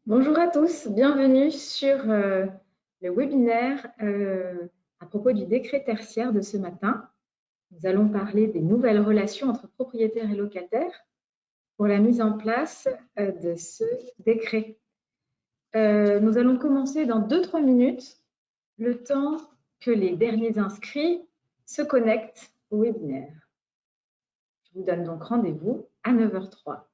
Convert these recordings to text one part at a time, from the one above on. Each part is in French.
Bonjour à tous, bienvenue sur le webinaire à propos du décret tertiaire de ce matin. Nous allons parler des nouvelles relations entre propriétaires et locataires pour la mise en place de ce décret. Nous allons commencer dans 2-3 minutes, le temps que les derniers inscrits se connectent au webinaire. Je vous donne donc rendez-vous à 9h03.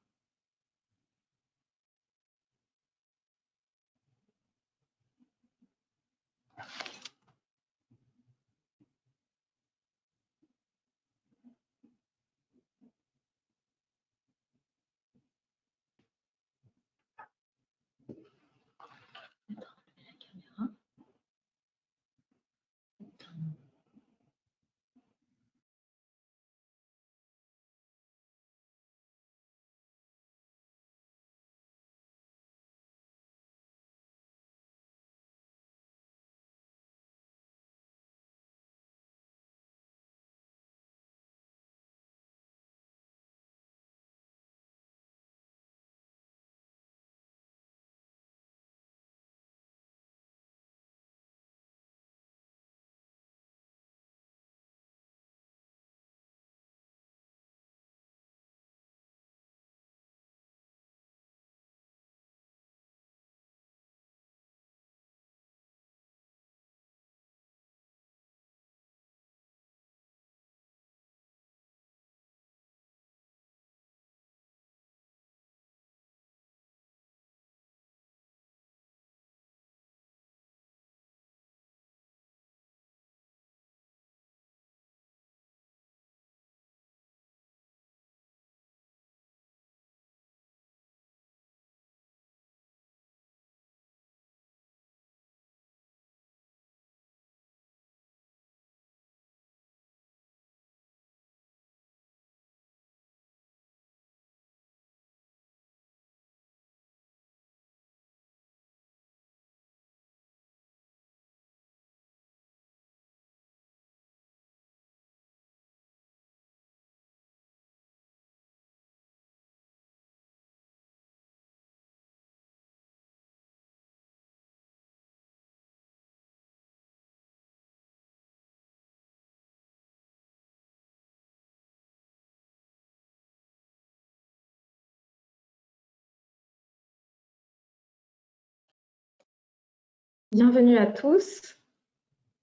Bienvenue à tous.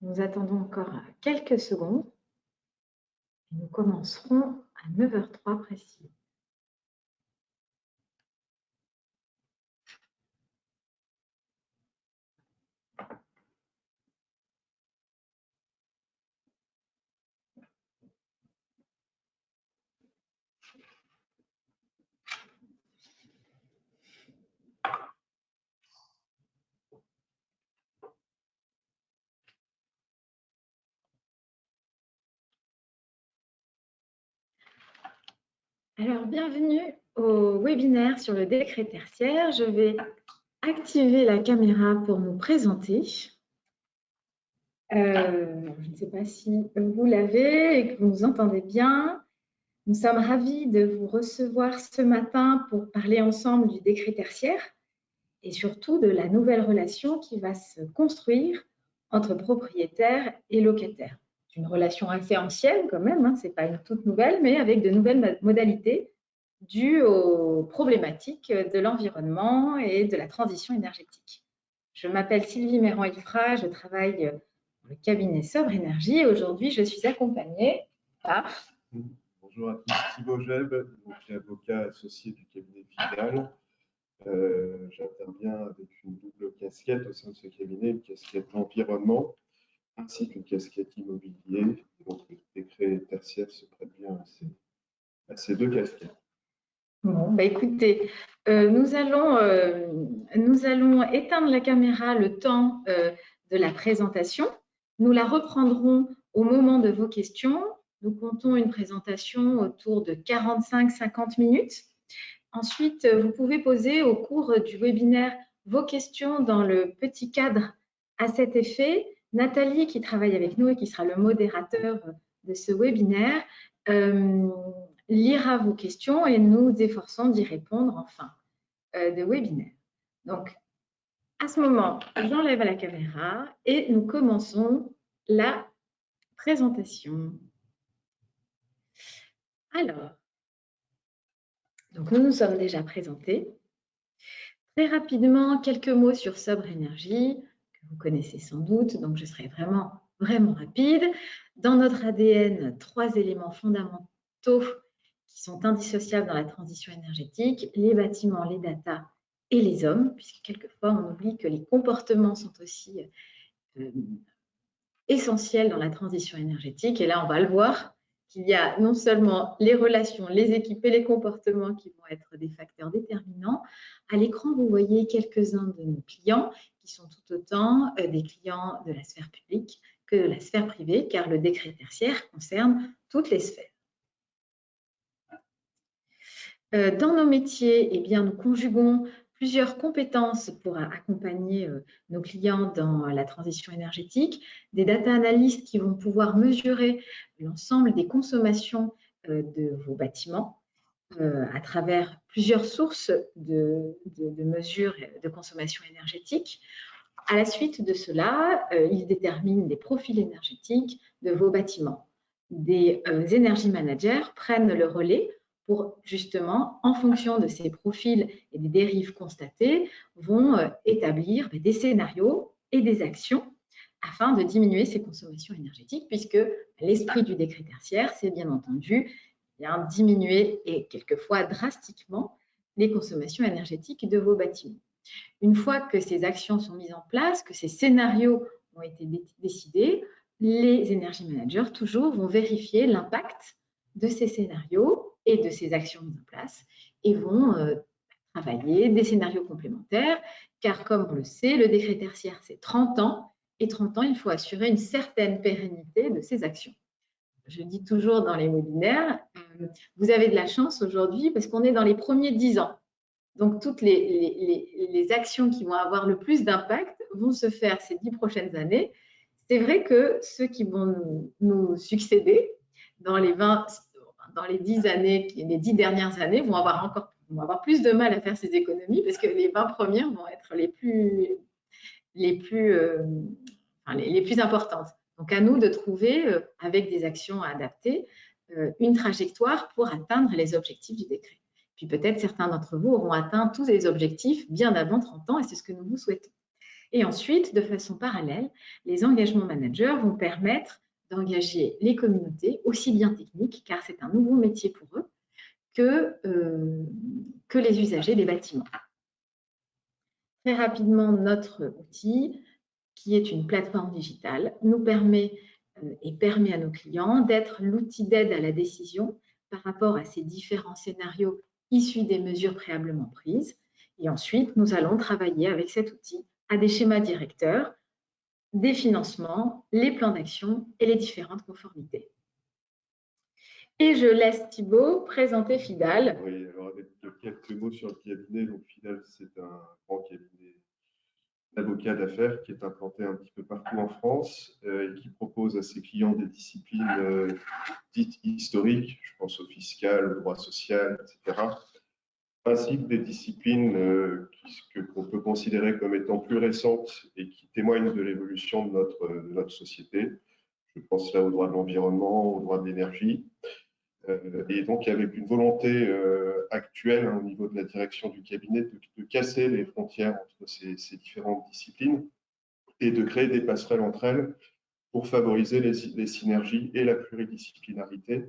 Nous attendons encore quelques secondes. Nous commencerons à 9h03 précis. Alors, bienvenue au webinaire sur le décret tertiaire. Je vais activer la caméra pour nous présenter. Je ne sais pas si vous l'avez et que vous nous entendez bien. Nous sommes ravis de vous recevoir ce matin pour parler ensemble du décret tertiaire et surtout de la nouvelle relation qui va se construire entre propriétaires et locataires. C'est une relation assez ancienne quand même, ce n'est pas une toute nouvelle, mais avec de nouvelles modalités dues aux problématiques de l'environnement et de la transition énergétique. Je m'appelle Sylvie Méran-Ilfra, je travaille dans le cabinet Sobre Énergie et aujourd'hui je suis accompagnée par… Bonjour à tous, Thibaut Jeb, avocat associé du cabinet Fidal. J'interviens avec une double casquette au sein de ce cabinet, une casquette environnement ainsi qu'une casquette immobilier. Donc le décret tertiaire se prête bien à ces deux casquettes. Bon, écoutez, nous allons éteindre la caméra le temps de la présentation. Nous la reprendrons au moment de vos questions. Nous comptons une présentation autour de 45-50 minutes. Ensuite, vous pouvez poser au cours du webinaire vos questions dans le petit cadre à cet effet. Nathalie, qui travaille avec nous et qui sera le modérateur de ce webinaire, lira vos questions et nous efforçons d'y répondre en fin de webinaire. Donc, à ce moment, j'enlève la caméra et nous commençons la présentation. Alors, donc nous nous sommes déjà présentés. Très rapidement, quelques mots sur Sobre Énergie, que vous connaissez sans doute, donc je serai vraiment rapide. Dans notre ADN, 3 éléments fondamentaux qui sont indissociables dans la transition énergétique, les bâtiments, les data et les hommes, puisque quelquefois on oublie que les comportements sont aussi essentiels dans la transition énergétique. Et là, on va le voir, qu'il y a non seulement les relations, les équipes et les comportements qui vont être des facteurs déterminants. À l'écran, vous voyez quelques-uns de nos clients qui sont tout autant des clients de la sphère publique que de la sphère privée, car le décret tertiaire concerne toutes les sphères. Dans nos métiers, eh bien, nous conjuguons plusieurs compétences pour accompagner nos clients dans la transition énergétique, des data analystes qui vont pouvoir mesurer l'ensemble des consommations de vos bâtiments à travers plusieurs sources de mesures de consommation énergétique. À la suite de cela, ils déterminent des profils énergétiques de vos bâtiments. Des energy managers prennent le relais pour justement, en fonction de ces profils et des dérives constatées, vont établir des scénarios et des actions afin de diminuer ces consommations énergétiques, puisque l'esprit du décret tertiaire, c'est bien entendu diminuer et quelquefois drastiquement les consommations énergétiques de vos bâtiments. Une fois que ces actions sont mises en place, que ces scénarios ont été décidés, les energy managers toujours vont vérifier l'impact de ces scénarios et de ces actions mises en place et vont travailler des scénarios complémentaires, car comme on le sait, le décret tertiaire, c'est 30 ans, et 30 ans, il faut assurer une certaine pérennité de ces actions. Je dis toujours dans les webinaires, vous avez de la chance aujourd'hui parce qu'on est dans les premiers 10 ans. Donc, toutes les actions qui vont avoir le plus d'impact vont se faire ces 10 prochaines années. C'est vrai que ceux qui vont nous succéder dans les 10 années, les 10 dernières années vont avoir plus de mal à faire ces économies parce que les 20 premières vont être les plus importantes. Donc, à nous de trouver, avec des actions adaptées, une trajectoire pour atteindre les objectifs du décret. Puis peut-être certains d'entre vous auront atteint tous les objectifs bien avant 30 ans et c'est ce que nous vous souhaitons. Et ensuite, de façon parallèle, les engagements managers vont permettre d'engager les communautés, aussi bien techniques, car c'est un nouveau métier pour eux, que les usagers des bâtiments. Très rapidement, notre outil, qui est une plateforme digitale, nous permet à nos clients d'être l'outil d'aide à la décision par rapport à ces différents scénarios issus des mesures préalablement prises. Et ensuite, nous allons travailler avec cet outil à des schémas directeurs, des financements, les plans d'action et les différentes conformités. Et je laisse Thibaut présenter Fidal. Oui, alors avec quelques mots sur le cabinet. Donc Fidal, c'est un grand cabinet d'avocats d'affaires qui est implanté un petit peu partout en France et qui propose à ses clients des disciplines dites historiques, je pense au fiscal, au droit social, etc., ainsi que des disciplines qu'on peut considérer comme étant plus récentes et qui témoignent de l'évolution de notre société. Je pense là au droit de l'environnement, au droit de l'énergie. Et donc avec une volonté actuelle au niveau de la direction du cabinet de casser les frontières entre ces différentes disciplines et de créer des passerelles entre elles pour favoriser les synergies et la pluridisciplinarité.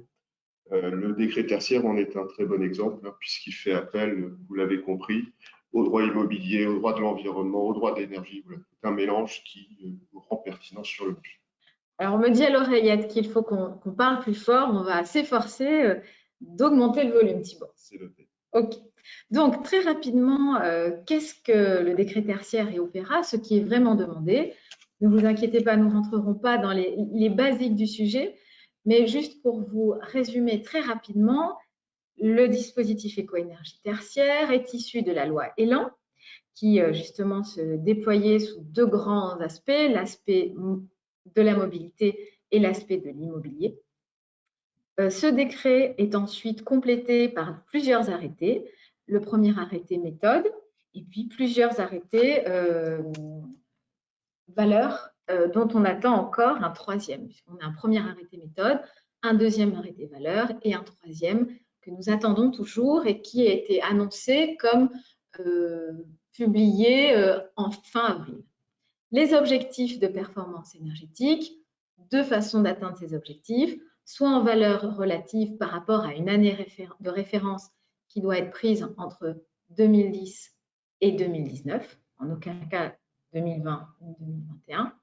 Le décret tertiaire en est un très bon exemple, puisqu'il fait appel, vous l'avez compris, au droit immobilier, au droit de l'environnement, au droit de l'énergie. Voilà, c'est un mélange qui rend pertinent sur le marché. Alors, on me dit à l'oreillette qu'il faut qu'on parle plus fort. On va s'efforcer d'augmenter le volume, Thibaut. C'est noté. OK. Donc, très rapidement, qu'est-ce que le décret tertiaire et Opéra, ce qui est vraiment demandé? Ne vous inquiétez pas, nous ne rentrerons pas dans les basiques du sujet, mais juste pour vous résumer très rapidement, le dispositif éco-énergie tertiaire est issu de la loi Elan, qui justement se déployait sous 2 grands aspects, l'aspect de la mobilité et l'aspect de l'immobilier. Ce décret est ensuite complété par plusieurs arrêtés. Le premier arrêté méthode et puis plusieurs arrêtés valeurs dont on attend encore un troisième. On a un premier arrêté méthode, un deuxième arrêté valeur et un troisième que nous attendons toujours et qui a été annoncé comme publié en fin avril. Les objectifs de performance énergétique, deux façons d'atteindre ces objectifs, soit en valeur relative par rapport à une année de référence qui doit être prise entre 2010 et 2019, en aucun cas 2020 ou 2021,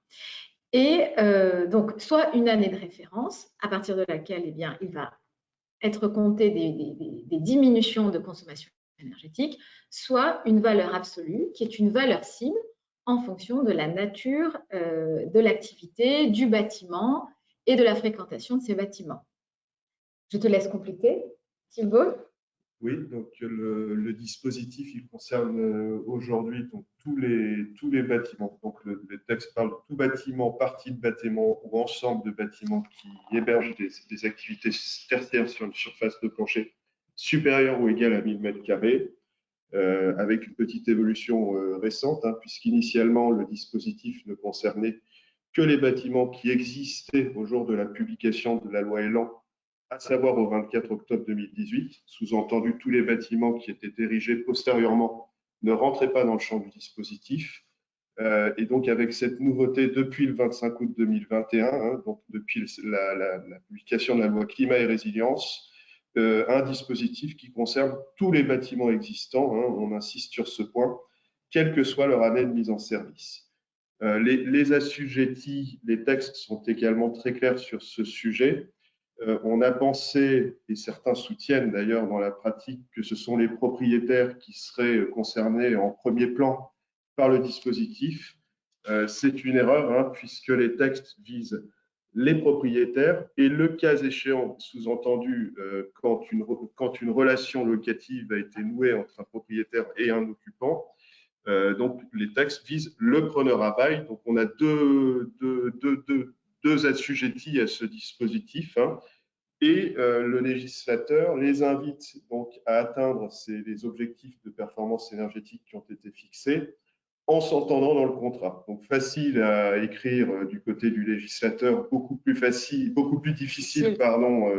et donc soit une année de référence à partir de laquelle eh bien, il va être compté des diminutions de consommation énergétique, soit une valeur absolue qui est une valeur cible en fonction de la nature de l'activité, du bâtiment et de la fréquentation de ces bâtiments. Je te laisse compléter, Thibault. Oui, donc le dispositif, il concerne aujourd'hui donc, tous les bâtiments. Donc le texte parle de tout bâtiment, partie de bâtiment ou ensemble de bâtiments qui hébergent des activités tertiaires sur une surface de plancher supérieure ou égale à 1000 m², avec une petite évolution récente, hein, puisqu'initialement le dispositif ne concernait que les bâtiments qui existaient au jour de la publication de la loi Elan, à savoir au 24 octobre 2018, sous-entendu tous les bâtiments qui étaient érigés postérieurement ne rentraient pas dans le champ du dispositif. Et donc avec cette nouveauté depuis le 25 août 2021, hein, donc depuis la publication de la loi Climat et Résilience, un dispositif qui concerne tous les bâtiments existants, hein, on insiste sur ce point, quelle que soit leur année de mise en service. Les assujettis, les textes sont également très clairs sur ce sujet. On a pensé, et certains soutiennent d'ailleurs dans la pratique, que ce sont les propriétaires qui seraient concernés en premier plan par le dispositif. C'est une erreur, hein, puisque les textes visent les propriétaires et le cas échéant, sous-entendu, quand une relation locative a été nouée entre un propriétaire et un occupant, donc les textes visent le preneur à bail. Donc on a deux assujettis à ce dispositif, hein, et le législateur les invite donc à atteindre les objectifs de performance énergétique qui ont été fixés en s'entendant dans le contrat. Donc facile à écrire du côté du législateur, beaucoup plus difficile, pardon,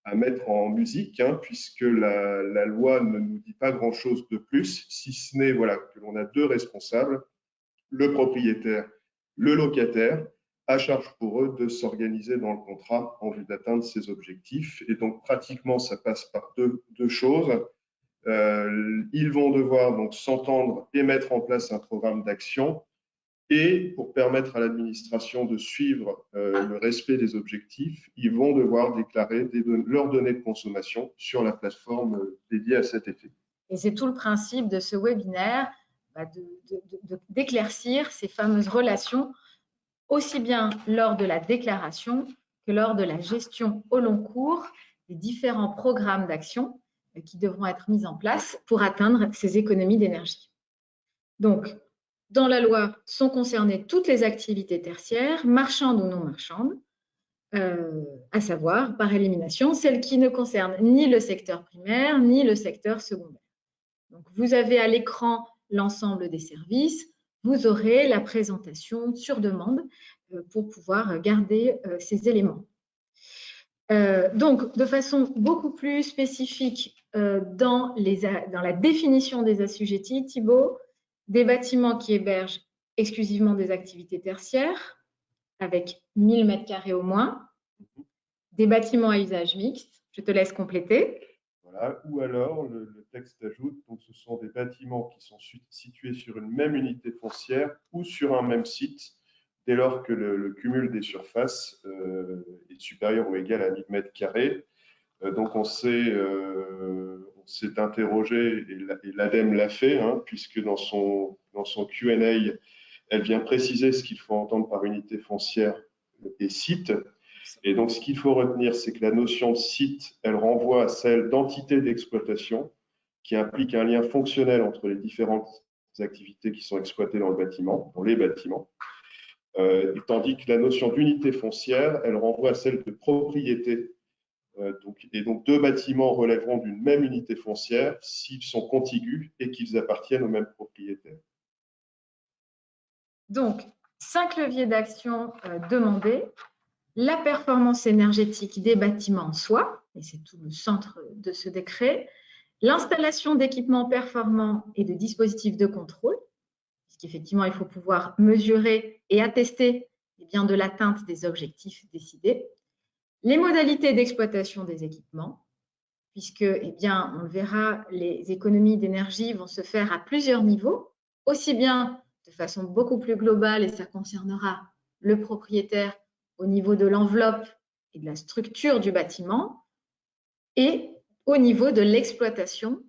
à mettre en musique, hein, puisque la loi ne nous dit pas grand-chose de plus, si ce n'est voilà, que l'on a deux responsables, le propriétaire, le locataire, à charge pour eux de s'organiser dans le contrat en vue d'atteindre ces objectifs. Et donc pratiquement, ça passe par deux choses. Ils vont devoir donc s'entendre et mettre en place un programme d'action. Et pour permettre à l'administration de suivre le respect des objectifs, ils vont devoir déclarer leurs données de consommation sur la plateforme dédiée à cet effet. Et c'est tout le principe de ce webinaire, d'éclaircir ces fameuses relations, aussi bien lors de la déclaration que lors de la gestion au long cours des différents programmes d'action qui devront être mis en place pour atteindre ces économies d'énergie. Donc, dans la loi sont concernées toutes les activités tertiaires, marchandes ou non marchandes, à savoir, par élimination, celles qui ne concernent ni le secteur primaire ni le secteur secondaire. Donc, vous avez à l'écran l'ensemble des services, vous aurez la présentation sur demande pour pouvoir garder ces éléments. Donc, de façon beaucoup plus spécifique dans la définition des assujettis, Thibault, des bâtiments qui hébergent exclusivement des activités tertiaires, avec 1000 m² au moins, des bâtiments à usage mixte, je te laisse compléter. Voilà. Ou alors, le texte ajoute, donc ce sont des bâtiments qui sont situés sur une même unité foncière ou sur un même site, dès lors que le cumul des surfaces est supérieur ou égal à 1000 m². Donc on s'est interrogé, et l'ADEME l'a fait, hein, puisque dans son Q&A, elle vient préciser ce qu'il faut entendre par unité foncière et site. Et donc, ce qu'il faut retenir, c'est que la notion de site, elle renvoie à celle d'entité d'exploitation, qui implique un lien fonctionnel entre les différentes activités qui sont exploitées dans les bâtiments. Tandis que la notion d'unité foncière, elle renvoie à celle de propriété Donc, deux bâtiments relèveront d'une même unité foncière s'ils sont contigus et qu'ils appartiennent au même propriétaire. Donc, 5 leviers d'action demandés. La performance énergétique des bâtiments en soi, et c'est tout le centre de ce décret. L'installation d'équipements performants et de dispositifs de contrôle, puisqu'effectivement, il faut pouvoir mesurer et attester de l'atteinte des objectifs décidés. Les modalités d'exploitation des équipements, puisque, on le verra, les économies d'énergie vont se faire à plusieurs niveaux, aussi bien de façon beaucoup plus globale, et ça concernera le propriétaire au niveau de l'enveloppe et de la structure du bâtiment, et au niveau de l'exploitation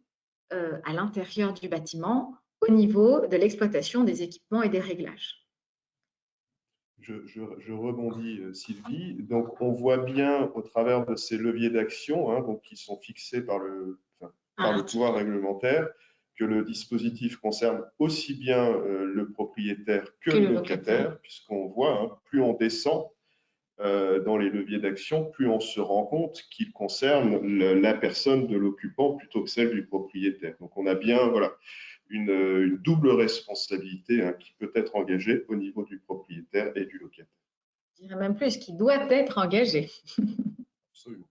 à l'intérieur du bâtiment, au niveau de l'exploitation des équipements et des réglages. Je rebondis, Sylvie. Donc, on voit bien au travers de ces leviers d'action, donc, qui sont fixés par le pouvoir réglementaire, que le dispositif concerne aussi bien le propriétaire que le locataire, puisqu'on voit, plus on descend dans les leviers d'action, plus on se rend compte qu'il concerne la personne de l'occupant plutôt que celle du propriétaire. Donc, on a bien une double responsabilité qui peut être engagée au niveau du propriétaire et du locataire. Je dirais même plus, qui doit être engagé. Absolument.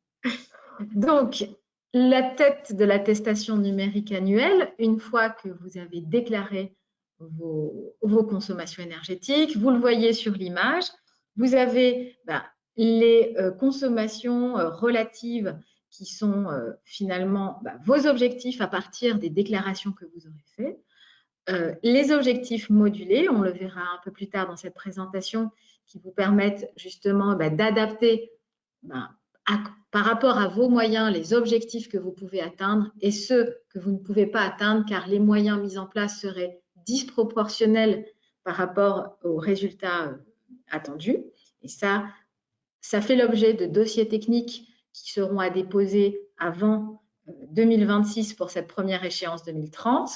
Donc, la tête de l'attestation numérique annuelle, une fois que vous avez déclaré vos consommations énergétiques, vous le voyez sur l'image, vous avez les consommations relatives qui sont finalement vos objectifs à partir des déclarations que vous aurez faites. Les objectifs modulés, on le verra un peu plus tard dans cette présentation, qui vous permettent justement d'adapter par rapport à vos moyens les objectifs que vous pouvez atteindre et ceux que vous ne pouvez pas atteindre, car les moyens mis en place seraient disproportionnels par rapport aux résultats attendus. Et ça fait l'objet de dossiers techniques qui seront à déposer avant 2026 pour cette première échéance 2030,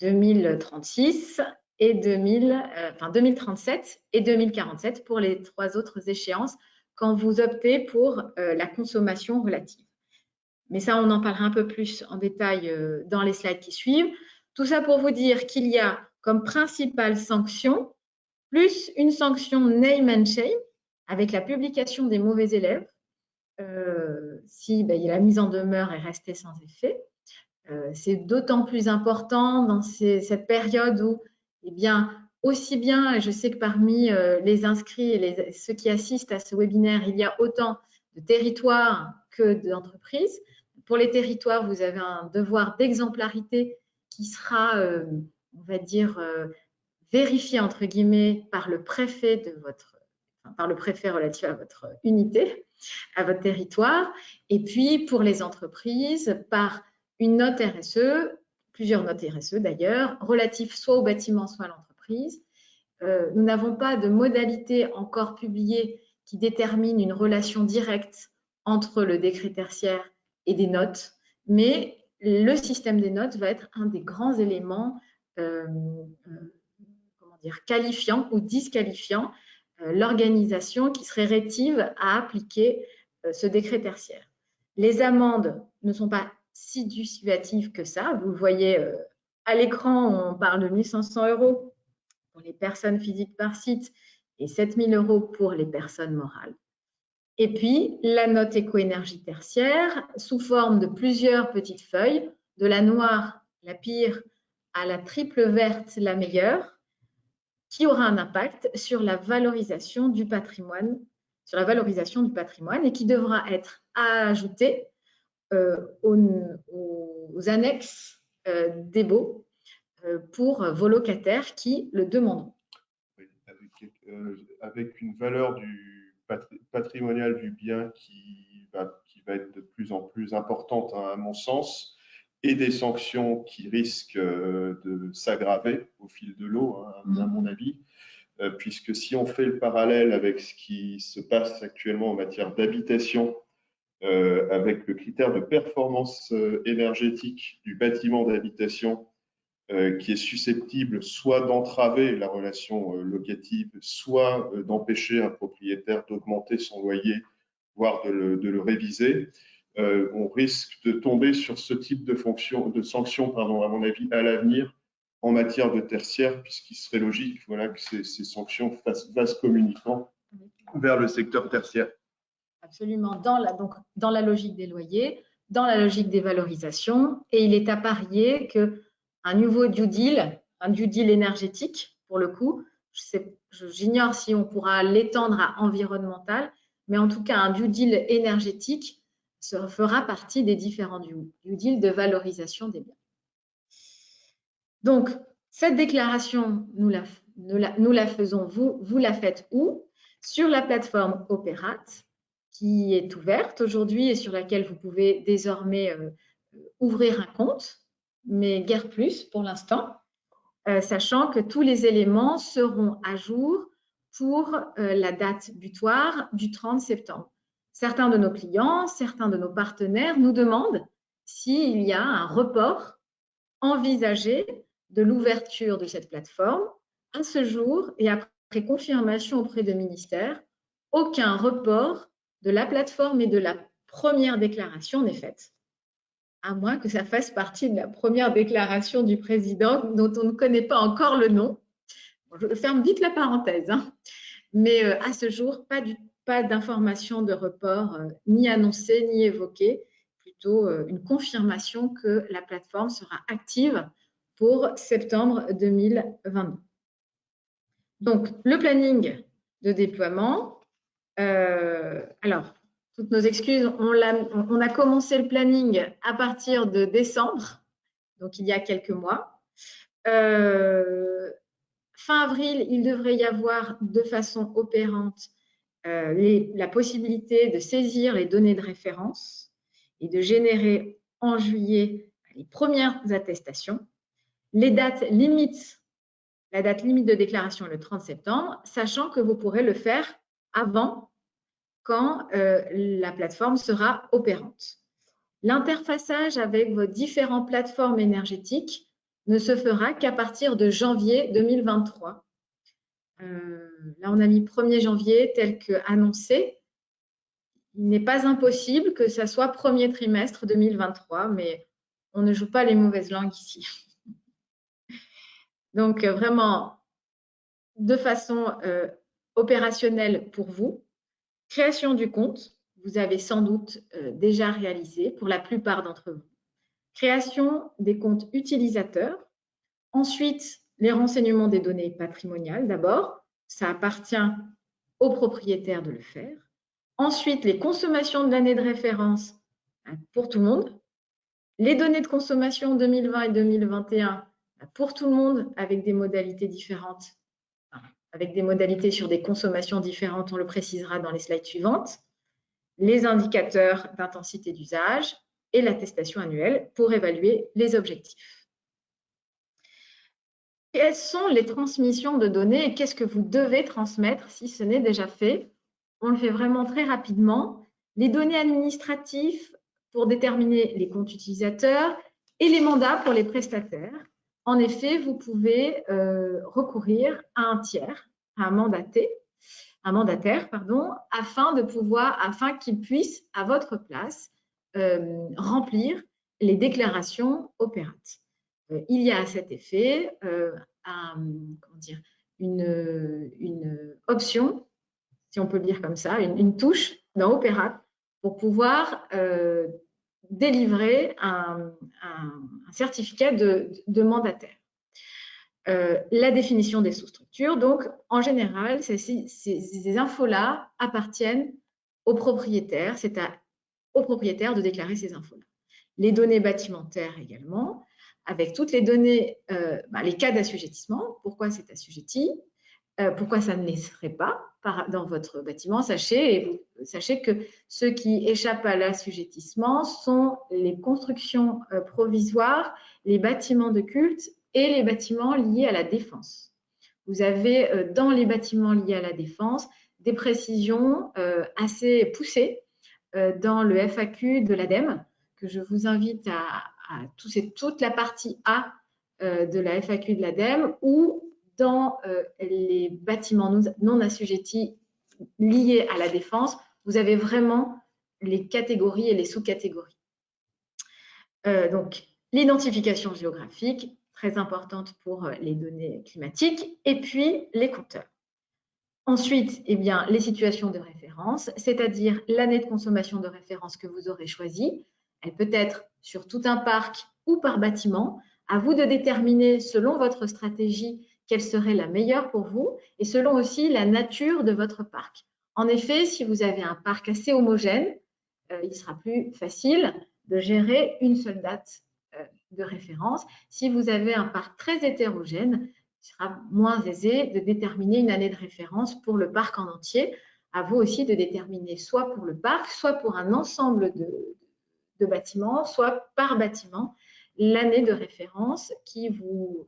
2036 et 2037 et 2047 pour les 3 autres échéances quand vous optez pour la consommation relative. Mais ça, on en parlera un peu plus en détail dans les slides qui suivent. Tout ça pour vous dire qu'il y a comme principale sanction, plus une sanction name and shame, avec la publication des mauvais élèves, si la mise en demeure est restée sans effet. C'est d'autant plus important dans cette période où, aussi bien, je sais que parmi les inscrits et ceux qui assistent à ce webinaire, il y a autant de territoires que d'entreprises. Pour les territoires, vous avez un devoir d'exemplarité qui sera, on va dire, vérifié entre guillemets par le préfet relatif à votre unité, à votre territoire. Et puis pour les entreprises, par une note RSE, plusieurs notes RSE d'ailleurs, relatives soit au bâtiment, soit à l'entreprise. Nous n'avons pas de modalité encore publiée qui détermine une relation directe entre le décret tertiaire et des notes, mais le système des notes va être un des grands éléments qualifiant ou disqualifiant l'organisation qui serait rétive à appliquer ce décret tertiaire. Les amendes ne sont pas si dissuasives que ça. Vous le voyez à l'écran, on parle de 1 500 € pour les personnes physiques par site et 7 000 € pour les personnes morales. Et puis, la note éco-énergie tertiaire, sous forme de plusieurs petites feuilles, de la noire, la pire, à la triple verte, la meilleure, qui aura un impact sur la valorisation du patrimoine, et qui devra être ajouté aux annexes des baux pour vos locataires qui le demanderont. Avec une valeur patrimoniale du bien qui va être de plus en plus importante, à mon sens, et des sanctions qui risquent de s'aggraver au fil de l'eau, à mon avis, puisque si on fait le parallèle avec ce qui se passe actuellement en matière d'habitation, avec le critère de performance énergétique du bâtiment d'habitation, qui est susceptible soit d'entraver la relation locative, soit d'empêcher un propriétaire d'augmenter son loyer voire de le réviser, on risque de tomber sur ce type de sanctions, pardon, à mon avis, à l'avenir en matière de tertiaire, puisqu'il serait logique, voilà, que ces sanctions fassent vase communicant vers le secteur tertiaire. Absolument, dans la logique des loyers, dans la logique des valorisations, et il est à parier qu'un nouveau due deal, un due deal énergétique, pour le coup, j'ignore si on pourra l'étendre à environnemental, mais en tout cas, un due deal énergétique fera partie des différents due deals de valorisation des biens. Donc, cette déclaration, nous la faisons, vous la faites où? Sur la plateforme Opérate, qui est ouverte aujourd'hui et sur laquelle vous pouvez désormais ouvrir un compte, mais guère plus pour l'instant, sachant que tous les éléments seront à jour pour la date butoir du 30 septembre. Certains de nos clients, certains de nos partenaires nous demandent s'il y a un report envisagé de l'ouverture de cette plateforme. À ce jour, et après confirmation auprès du ministère, aucun report de la plateforme et de la première déclaration n'est faite, à moins que ça fasse partie de la première déclaration du président dont on ne connaît pas encore le nom. Je ferme vite la parenthèse, hein. Mais à ce jour, pas d'information de report ni annoncée ni évoquée, plutôt une confirmation que la plateforme sera active pour septembre 2022. Donc, le planning de déploiement. Alors, toutes nos excuses, on a commencé le planning à partir de décembre, donc il y a quelques mois. Fin avril, il devrait y avoir de façon opérante la possibilité de saisir les données de référence et de générer en juillet les premières attestations. Les dates limites, la date limite de déclaration est le 30 septembre, sachant que vous pourrez le faire avant quand la plateforme sera opérante. L'interfaçage avec vos différentes plateformes énergétiques ne se fera qu'à partir de janvier 2023. Là, on a mis 1er janvier tel qu'annoncé. Il n'est pas impossible que ça soit premier trimestre 2023, mais on ne joue pas les mauvaises langues ici. Donc, vraiment, de façon opérationnelle pour vous, création du compte, vous avez sans doute déjà réalisé pour la plupart d'entre vous. Création des comptes utilisateurs. Ensuite, les renseignements des données patrimoniales d'abord. Ça appartient aux propriétaires de le faire. Ensuite, les consommations de l'année de référence pour tout le monde. Les données de consommation 2020 et 2021 pour tout le monde avec des modalités différentes, avec des modalités sur des consommations différentes, on le précisera dans les slides suivantes. Les indicateurs d'intensité d'usage et l'attestation annuelle pour évaluer les objectifs. Quelles sont les transmissions de données et qu'est-ce que vous devez transmettre si ce n'est déjà fait? On le fait vraiment très rapidement. Les données administratives pour déterminer les comptes utilisateurs et les mandats pour les prestataires. En effet, vous pouvez recourir à un tiers, à un mandataire, afin qu'il puisse, à votre place, remplir les déclarations opérantes. Il y a à cet effet une option, si on peut le dire comme ça, une touche dans Opérate pour pouvoir délivrer un certificat de mandataire. La définition des sous-structures, donc en général, ces infos-là appartiennent aux propriétaires, c'est aux propriétaires de déclarer ces infos-là. Les données bâtimentaires également, avec toutes les données, les cas d'assujettissement, pourquoi c'est assujetti, pourquoi ça ne les serait pas dans votre bâtiment. Sachez que ceux qui échappent à l'assujettissement sont les constructions provisoires, les bâtiments de culte et les bâtiments liés à la défense. Vous avez dans les bâtiments liés à la défense des précisions assez poussées dans le FAQ de l'ADEME, que je vous invite toute la partie A de la FAQ de l'ADEME, ou dans les bâtiments non assujettis liés à la défense, vous avez vraiment les catégories et les sous-catégories. Donc, l'identification géographique, très importante pour les données climatiques, et puis les compteurs. Ensuite, eh bien, les situations de référence, c'est-à-dire l'année de consommation de référence que vous aurez choisie. Elle peut être sur tout un parc ou par bâtiment. À vous de déterminer, selon votre stratégie, quelle serait la meilleure pour vous et selon aussi la nature de votre parc. En effet, si vous avez un parc assez homogène, il sera plus facile de gérer une seule date de référence. Si vous avez un parc très hétérogène, il sera moins aisé de déterminer une année de référence pour le parc en entier. À vous aussi de déterminer soit pour le parc, soit pour un ensemble de bâtiments, soit par bâtiment, l'année de référence qui vous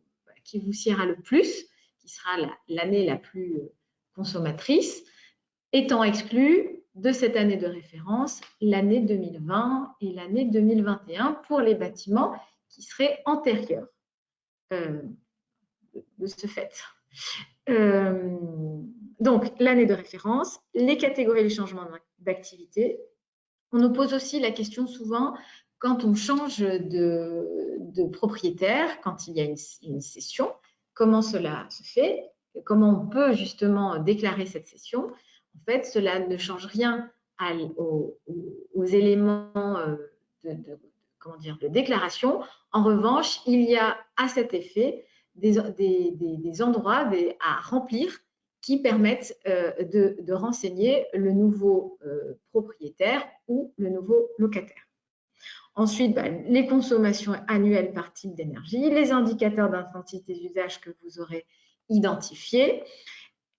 siera le plus, qui sera l'année la plus consommatrice, étant exclue de cette année de référence l'année 2020 et l'année 2021 pour les bâtiments qui seraient antérieurs de ce fait. Donc, l'année de référence, les catégories et les changements d'activité. On nous pose aussi la question souvent, quand on change de propriétaire, quand il y a une cession, comment cela se fait? Comment on peut justement déclarer cette cession? En fait, cela ne change rien aux éléments de déclaration. En revanche, il y a à cet effet des endroits à remplir qui permettent de renseigner le nouveau propriétaire ou le nouveau locataire. Ensuite, les consommations annuelles par type d'énergie, les indicateurs d'intensité d'usage que vous aurez identifiés.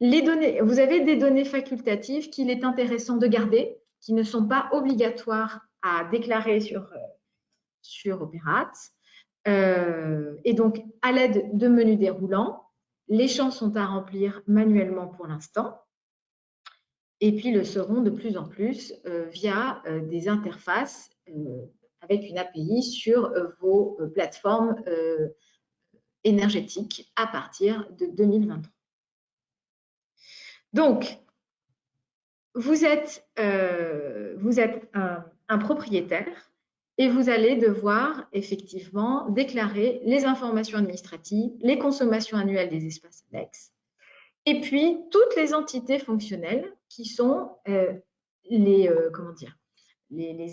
Les données, vous avez des données facultatives qu'il est intéressant de garder, qui ne sont pas obligatoires à déclarer sur Opérat. Et donc, à l'aide de menus déroulants, les champs sont à remplir manuellement pour l'instant, et puis le seront de plus en plus via des interfaces avec une API sur vos plateformes énergétiques à partir de 2023. Donc, vous êtes un propriétaire et vous allez devoir effectivement déclarer les informations administratives, les consommations annuelles des espaces annexes, et puis toutes les entités fonctionnelles qui sont les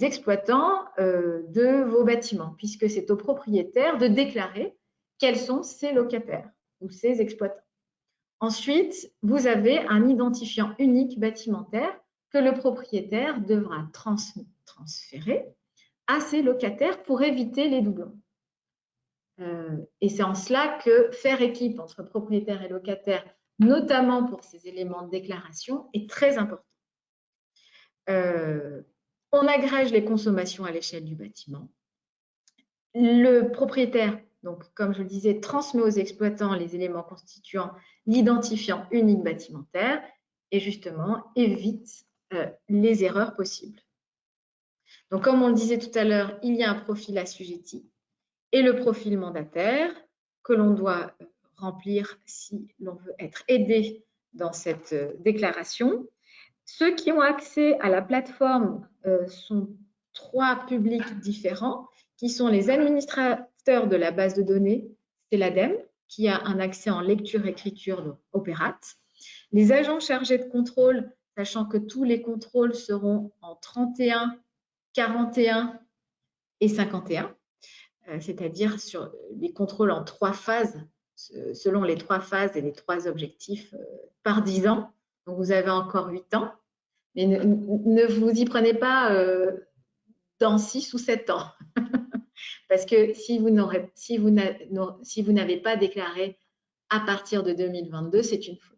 exploitants de vos bâtiments, puisque c'est au propriétaire de déclarer quels sont ses locataires ou ses exploitants. Ensuite, vous avez un identifiant unique bâtimentaire que le propriétaire devra transférer à ses locataires pour éviter les doublons. Et c'est en cela que faire équipe entre propriétaire et locataire, notamment pour ces éléments de déclaration, est très important. On agrège les consommations à l'échelle du bâtiment. Le propriétaire, donc, comme je le disais, transmet aux exploitants les éléments constituant l'identifiant unique bâtimentaire et justement évite les erreurs possibles. Donc, comme on le disait tout à l'heure, il y a un profil assujetti et le profil mandataire que l'on doit remplir si l'on veut être aidé dans cette déclaration. Ceux qui ont accès à la plateforme sont trois publics différents, qui sont les administrateurs de la base de données, c'est l'ADEME, qui a un accès en lecture-écriture d'Opérat, les agents chargés de contrôle, sachant que tous les contrôles seront en 31, 41 et 51, c'est-à-dire sur les contrôles en 3 phases, selon les 3 phases et les 3 objectifs par 10 ans. Donc, vous avez encore 8 ans. Mais ne vous y prenez pas dans 6 ou 7 ans. Parce que si vous n'avez pas déclaré à partir de 2022, c'est une faute.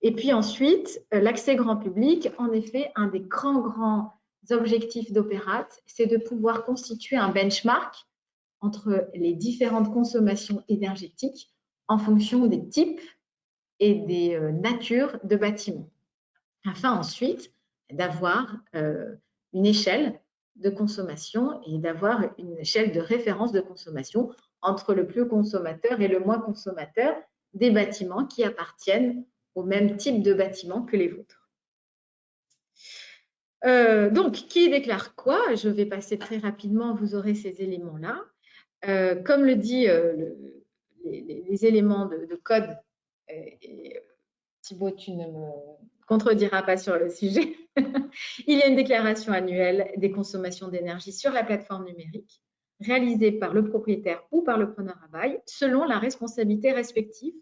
Et puis ensuite, l'accès grand public, en effet, un des grands objectifs d'Opérat, c'est de pouvoir constituer un benchmark entre les différentes consommations énergétiques en fonction des types et des natures de bâtiments, afin ensuite d'avoir une échelle de consommation et d'avoir une échelle de référence de consommation entre le plus consommateur et le moins consommateur des bâtiments qui appartiennent au même type de bâtiment que les vôtres. Donc, qui déclare quoi? Je vais passer très rapidement, vous aurez ces éléments-là. Comme le dit les éléments de code, et Thibaut, tu ne me contrediras pas sur le sujet, il y a une déclaration annuelle des consommations d'énergie sur la plateforme numérique réalisée par le propriétaire ou par le preneur à bail selon la responsabilité respective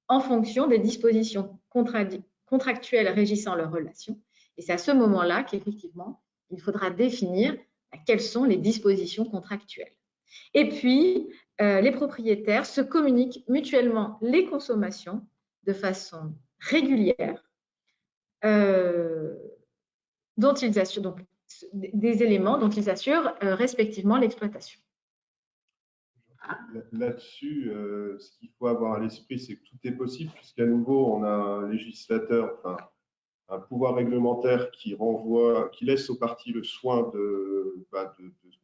en fonction des dispositions contractuelles régissant leurs relations. Et c'est à ce moment-là qu'effectivement, il faudra définir quelles sont les dispositions contractuelles. Et puis, les propriétaires se communiquent mutuellement les consommations de façon régulière, dont ils assurent donc des éléments dont ils assurent respectivement l'exploitation. Là-dessus, ce qu'il faut avoir à l'esprit, c'est que tout est possible, puisqu'à nouveau, on a un législateur, enfin, un pouvoir réglementaire qui laisse aux parties le soin de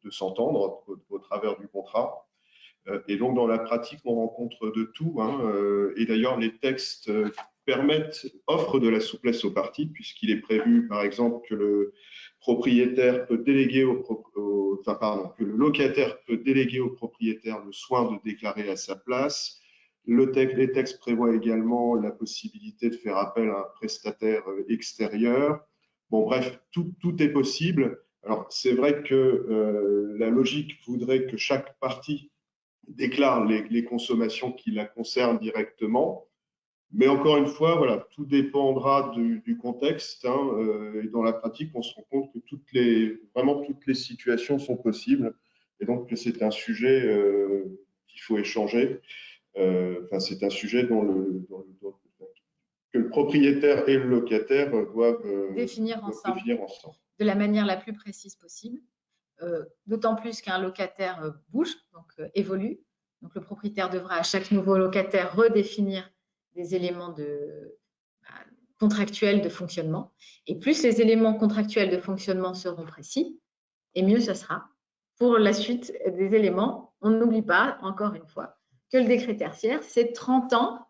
s'entendre au travers du contrat. Et donc, dans la pratique, on rencontre de tout. Et d'ailleurs, les textes offrent de la souplesse aux parties, puisqu'il est prévu, par exemple, que le propriétaire peut déléguer que le locataire peut déléguer au propriétaire le soin de déclarer à sa place. Les textes prévoient également la possibilité de faire appel à un prestataire extérieur. Bon, bref, tout est possible. Alors, c'est vrai que la logique voudrait que chaque partie déclare les consommations qui la concernent directement. Mais encore une fois, voilà, tout dépendra du contexte. Et dans la pratique, on se rend compte que vraiment toutes les situations sont possibles. Et donc, c'est un sujet qu'il faut échanger. C'est un sujet que le propriétaire et le locataire doivent définir ensemble de la manière la plus précise possible. D'autant plus qu'un locataire bouge, donc évolue. Donc, le propriétaire devra à chaque nouveau locataire redéfinir des éléments contractuels de fonctionnement. Et plus les éléments contractuels de fonctionnement seront précis, et mieux ce sera. Pour la suite des éléments, on n'oublie pas, encore une fois, que le décret tertiaire, c'est 30 ans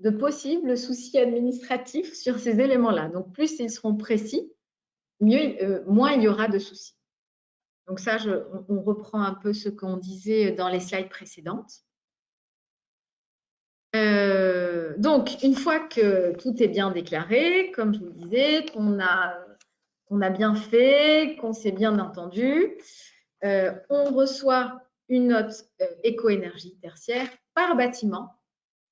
de possibles soucis administratifs sur ces éléments-là. Donc, plus ils seront précis, moins il y aura de soucis. Donc ça, on reprend un peu ce qu'on disait dans les slides précédentes. Donc, une fois que tout est bien déclaré, comme je vous le disais, qu'on a bien fait, qu'on s'est bien entendu, on reçoit une note éco-énergie tertiaire par bâtiment,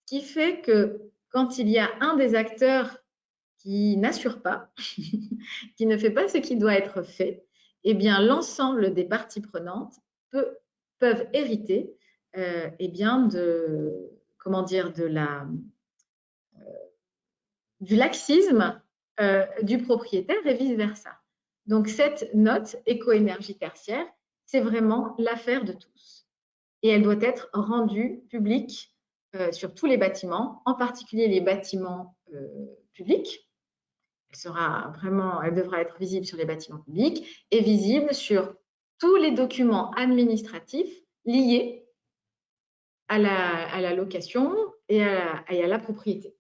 qui fait que quand il y a un des acteurs qui n'assure pas, qui ne fait pas ce qui doit être fait, eh bien, l'ensemble des parties prenantes peuvent hériter du laxisme du propriétaire et vice-versa. Donc, cette note éco-énergie tertiaire, c'est vraiment l'affaire de tous. Et elle doit être rendue publique sur tous les bâtiments, en particulier les bâtiments publics. Elle devra être visible sur les bâtiments publics et visible sur tous les documents administratifs liés à la location et à la propriété.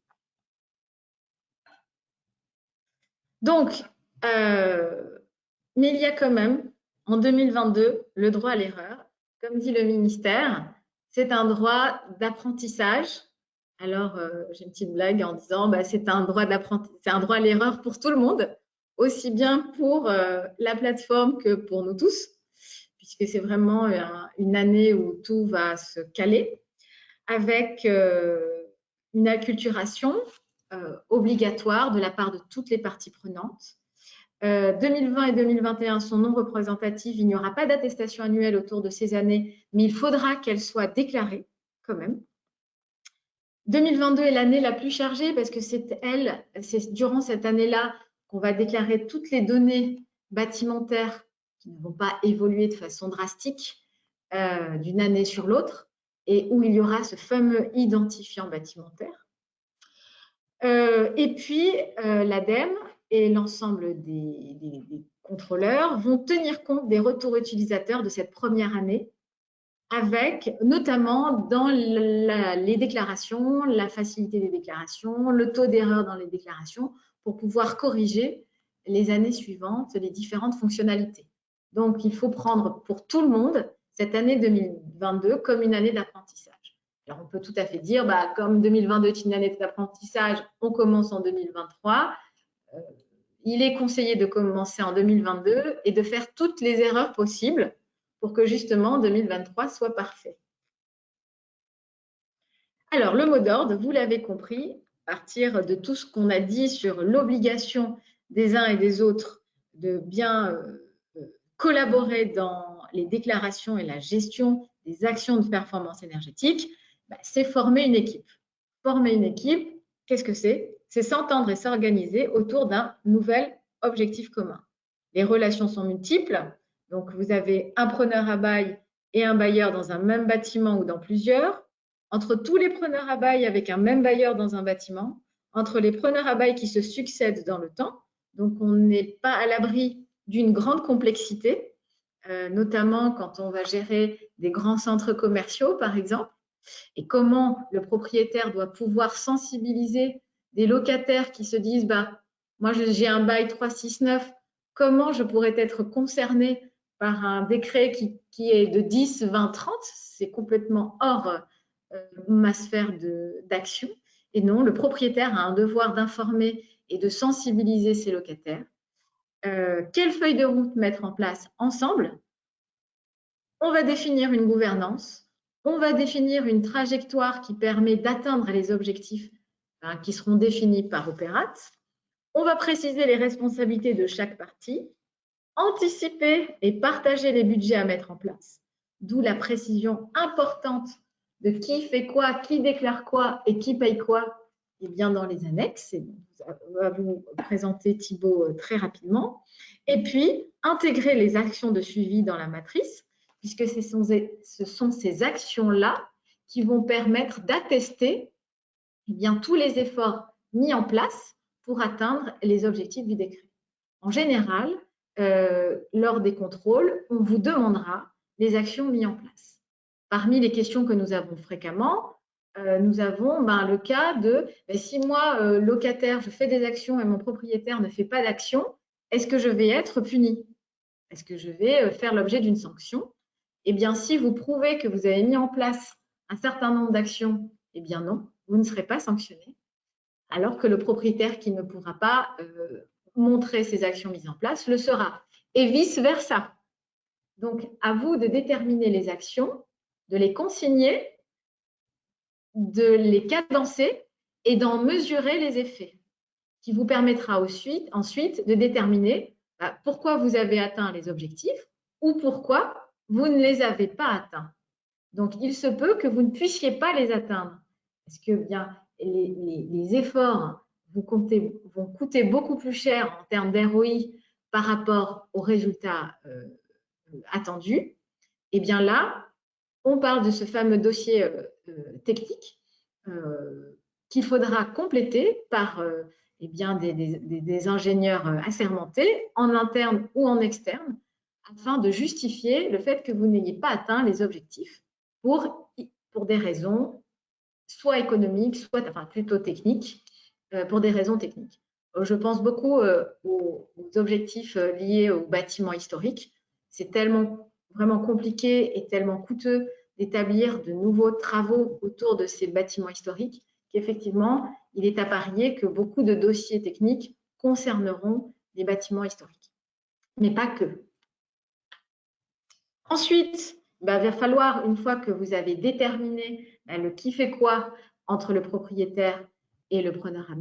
Donc, mais il y a quand même, en 2022, le droit à l'erreur. Comme dit le ministère, c'est un droit d'apprentissage. Alors, j'ai une petite blague en disant c'est un droit à l'erreur pour tout le monde, aussi bien pour la plateforme que pour nous tous, puisque c'est vraiment une année où tout va se caler, avec une acculturation obligatoire de la part de toutes les parties prenantes. 2020 et 2021 sont non représentatives, il n'y aura pas d'attestation annuelle autour de ces années, mais il faudra qu'elle soit déclarée quand même. 2022 est l'année la plus chargée parce que c'est durant cette année-là qu'on va déclarer toutes les données bâtimentaires qui ne vont pas évoluer de façon drastique d'une année sur l'autre et où il y aura ce fameux identifiant bâtimentaire. Et puis, l'ADEME et l'ensemble des contrôleurs vont tenir compte des retours utilisateurs de cette première année, avec notamment dans les déclarations, la facilité des déclarations, le taux d'erreur dans les déclarations, pour pouvoir corriger les années suivantes les différentes fonctionnalités. Donc, il faut prendre pour tout le monde cette année 2022 comme une année d'apprentissage. Alors, on peut tout à fait dire, comme 2022 est une année d'apprentissage, on commence en 2023. Il est conseillé de commencer en 2022 et de faire toutes les erreurs possibles pour que justement 2023 soit parfait. Alors, le mot d'ordre, vous l'avez compris, à partir de tout ce qu'on a dit sur l'obligation des uns et des autres de bien collaborer dans les déclarations et la gestion des actions de performance énergétique, c'est former une équipe. Former une équipe, qu'est-ce que c'est? C'est s'entendre et s'organiser autour d'un nouvel objectif commun. Les relations sont multiples, donc vous avez un preneur à bail et un bailleur dans un même bâtiment ou dans plusieurs, entre tous les preneurs à bail avec un même bailleur dans un bâtiment, entre les preneurs à bail qui se succèdent dans le temps, donc on n'est pas à l'abri d'une grande complexité, notamment quand on va gérer des grands centres commerciaux, par exemple, et comment le propriétaire doit pouvoir sensibiliser des locataires qui se disent moi j'ai un bail 369, comment je pourrais être concerné par un décret qui est de 10, 20, 30, c'est complètement hors ma sphère d'action. Et non, le propriétaire a un devoir d'informer et de sensibiliser ses locataires. Quelle feuille de route mettre en place ensemble? On va définir une gouvernance, on va définir une trajectoire qui permet d'atteindre les objectifs qui seront définis par Opérate. On va préciser les responsabilités de chaque partie, anticiper et partager les budgets à mettre en place, d'où la précision importante de qui fait quoi, qui déclare quoi et qui paye quoi, et bien dans les annexes. Et on va vous présenter Thibaut très rapidement. Et puis, intégrer les actions de suivi dans la matrice, puisque ce sont ces actions-là qui vont permettre d'attester tous les efforts mis en place pour atteindre les objectifs du décret. En général, lors des contrôles, on vous demandera les actions mises en place. Parmi les questions que nous avons fréquemment, nous avons le cas de si moi, locataire, je fais des actions et mon propriétaire ne fait pas d'action, est-ce que je vais être puni? Est-ce que je vais faire l'objet d'une sanction? Eh bien, si vous prouvez que vous avez mis en place un certain nombre d'actions, eh bien non, vous ne serez pas sanctionné. Alors que le propriétaire qui ne pourra pas montrer ses actions mises en place le sera. Et vice-versa. Donc, à vous de déterminer les actions, de les consigner, de les cadencer et d'en mesurer les effets, qui vous permettra ensuite de déterminer pourquoi vous avez atteint les objectifs ou pourquoi vous ne les avez pas atteints. Donc, il se peut que vous ne puissiez pas les atteindre parce que les efforts vont coûter beaucoup plus cher en termes d'ROI par rapport aux résultats attendus. Et bien là, on parle de ce fameux dossier technique qu'il faudra compléter par des ingénieurs assermentés en interne ou en externe afin de justifier le fait que vous n'ayez pas atteint les objectifs pour des raisons soit économiques, soit plutôt techniques, pour des raisons techniques. Je pense beaucoup aux objectifs liés aux bâtiments historiques. C'est tellement vraiment compliqué et tellement coûteux d'établir de nouveaux travaux autour de ces bâtiments historiques qu'effectivement, il est à parier que beaucoup de dossiers techniques concerneront les bâtiments historiques, mais pas que. Ensuite, il va falloir, une fois que vous avez déterminé le qui fait quoi entre le propriétaire et le preneur à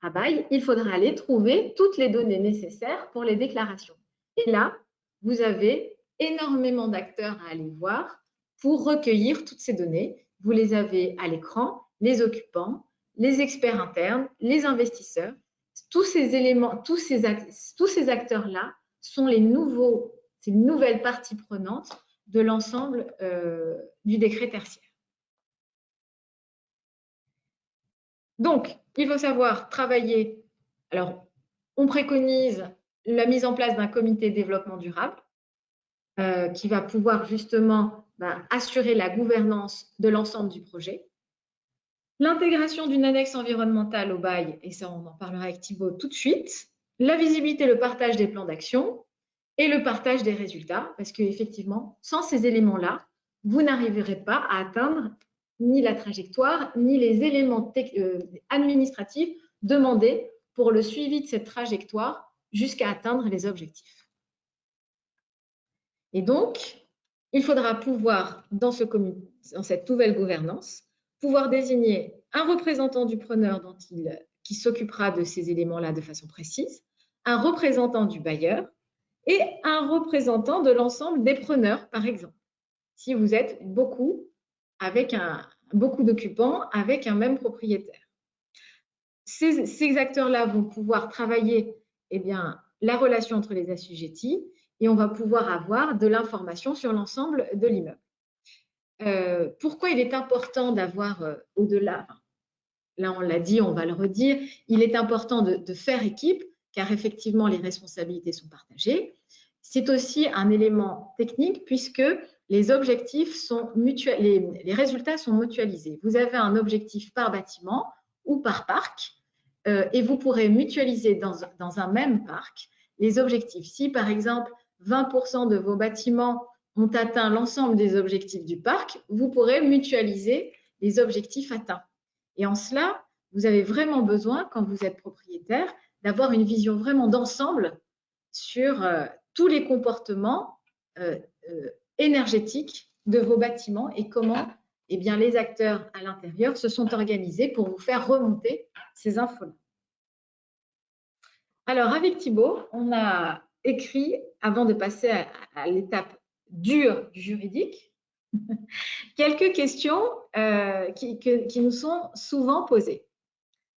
bail, il faudra aller trouver toutes les données nécessaires pour les déclarations. Et là, vous avez énormément d'acteurs à aller voir pour recueillir toutes ces données. Vous les avez à l'écran, les occupants, les experts internes, les investisseurs. Tous ces éléments, tous ces acteurs-là sont c'est une nouvelle partie prenante de l'ensemble du décret tertiaire. Donc, il faut savoir travailler. Alors, on préconise la mise en place d'un comité de développement durable qui va pouvoir justement assurer la gouvernance de l'ensemble du projet. L'intégration d'une annexe environnementale au bail, et ça on en parlera avec Thibaut tout de suite. la visibilité, le partage des plans d'action et le partage des résultats, parce qu'effectivement, sans ces éléments-là, vous n'arriverez pas à atteindre ni la trajectoire, ni les éléments administratifs demandés pour le suivi de cette trajectoire jusqu'à atteindre les objectifs. Et donc, il faudra pouvoir, dans cette nouvelle gouvernance, pouvoir désigner un représentant du preneur qui s'occupera de ces éléments-là de façon précise, un représentant du bailleur et un représentant de l'ensemble des preneurs, par exemple, si vous êtes beaucoup d'occupants avec un même propriétaire. Ces acteurs-là vont pouvoir travailler la relation entre les assujettis et on va pouvoir avoir de l'information sur l'ensemble de l'immeuble. Pourquoi il est important d'avoir au-delà, là on l'a dit, on va le redire, il est important de faire équipe car effectivement les responsabilités sont partagées. C'est aussi un élément technique puisque les objectifs sont les résultats sont mutualisés. Vous avez un objectif par bâtiment ou par parc et vous pourrez mutualiser dans un même parc les objectifs. Si par exemple 20% de vos bâtiments ont atteint l'ensemble des objectifs du parc, vous pourrez mutualiser les objectifs atteints. Et en cela, vous avez vraiment besoin, quand vous êtes propriétaire, d'avoir une vision vraiment d'ensemble sur tous les comportements énergétiques de vos bâtiments et comment les acteurs à l'intérieur se sont organisés pour vous faire remonter ces infos-là. Alors, avec Thibaut, on a écrit, avant de passer à l'étape dure du juridique, quelques questions qui nous sont souvent posées.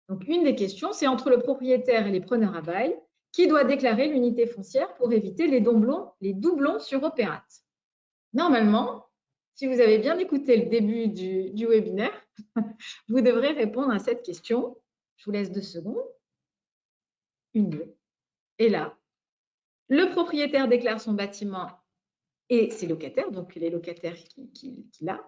Donc, une des questions, c'est entre le propriétaire et les preneurs à bail, qui doit déclarer l'unité foncière pour éviter les doublons sur Opérate? Normalement, si vous avez bien écouté le début du webinaire, vous devrez répondre à cette question. Je vous laisse 2 secondes. 1, 2. Et là, le propriétaire déclare son bâtiment et ses locataires, donc les locataires qu'il a.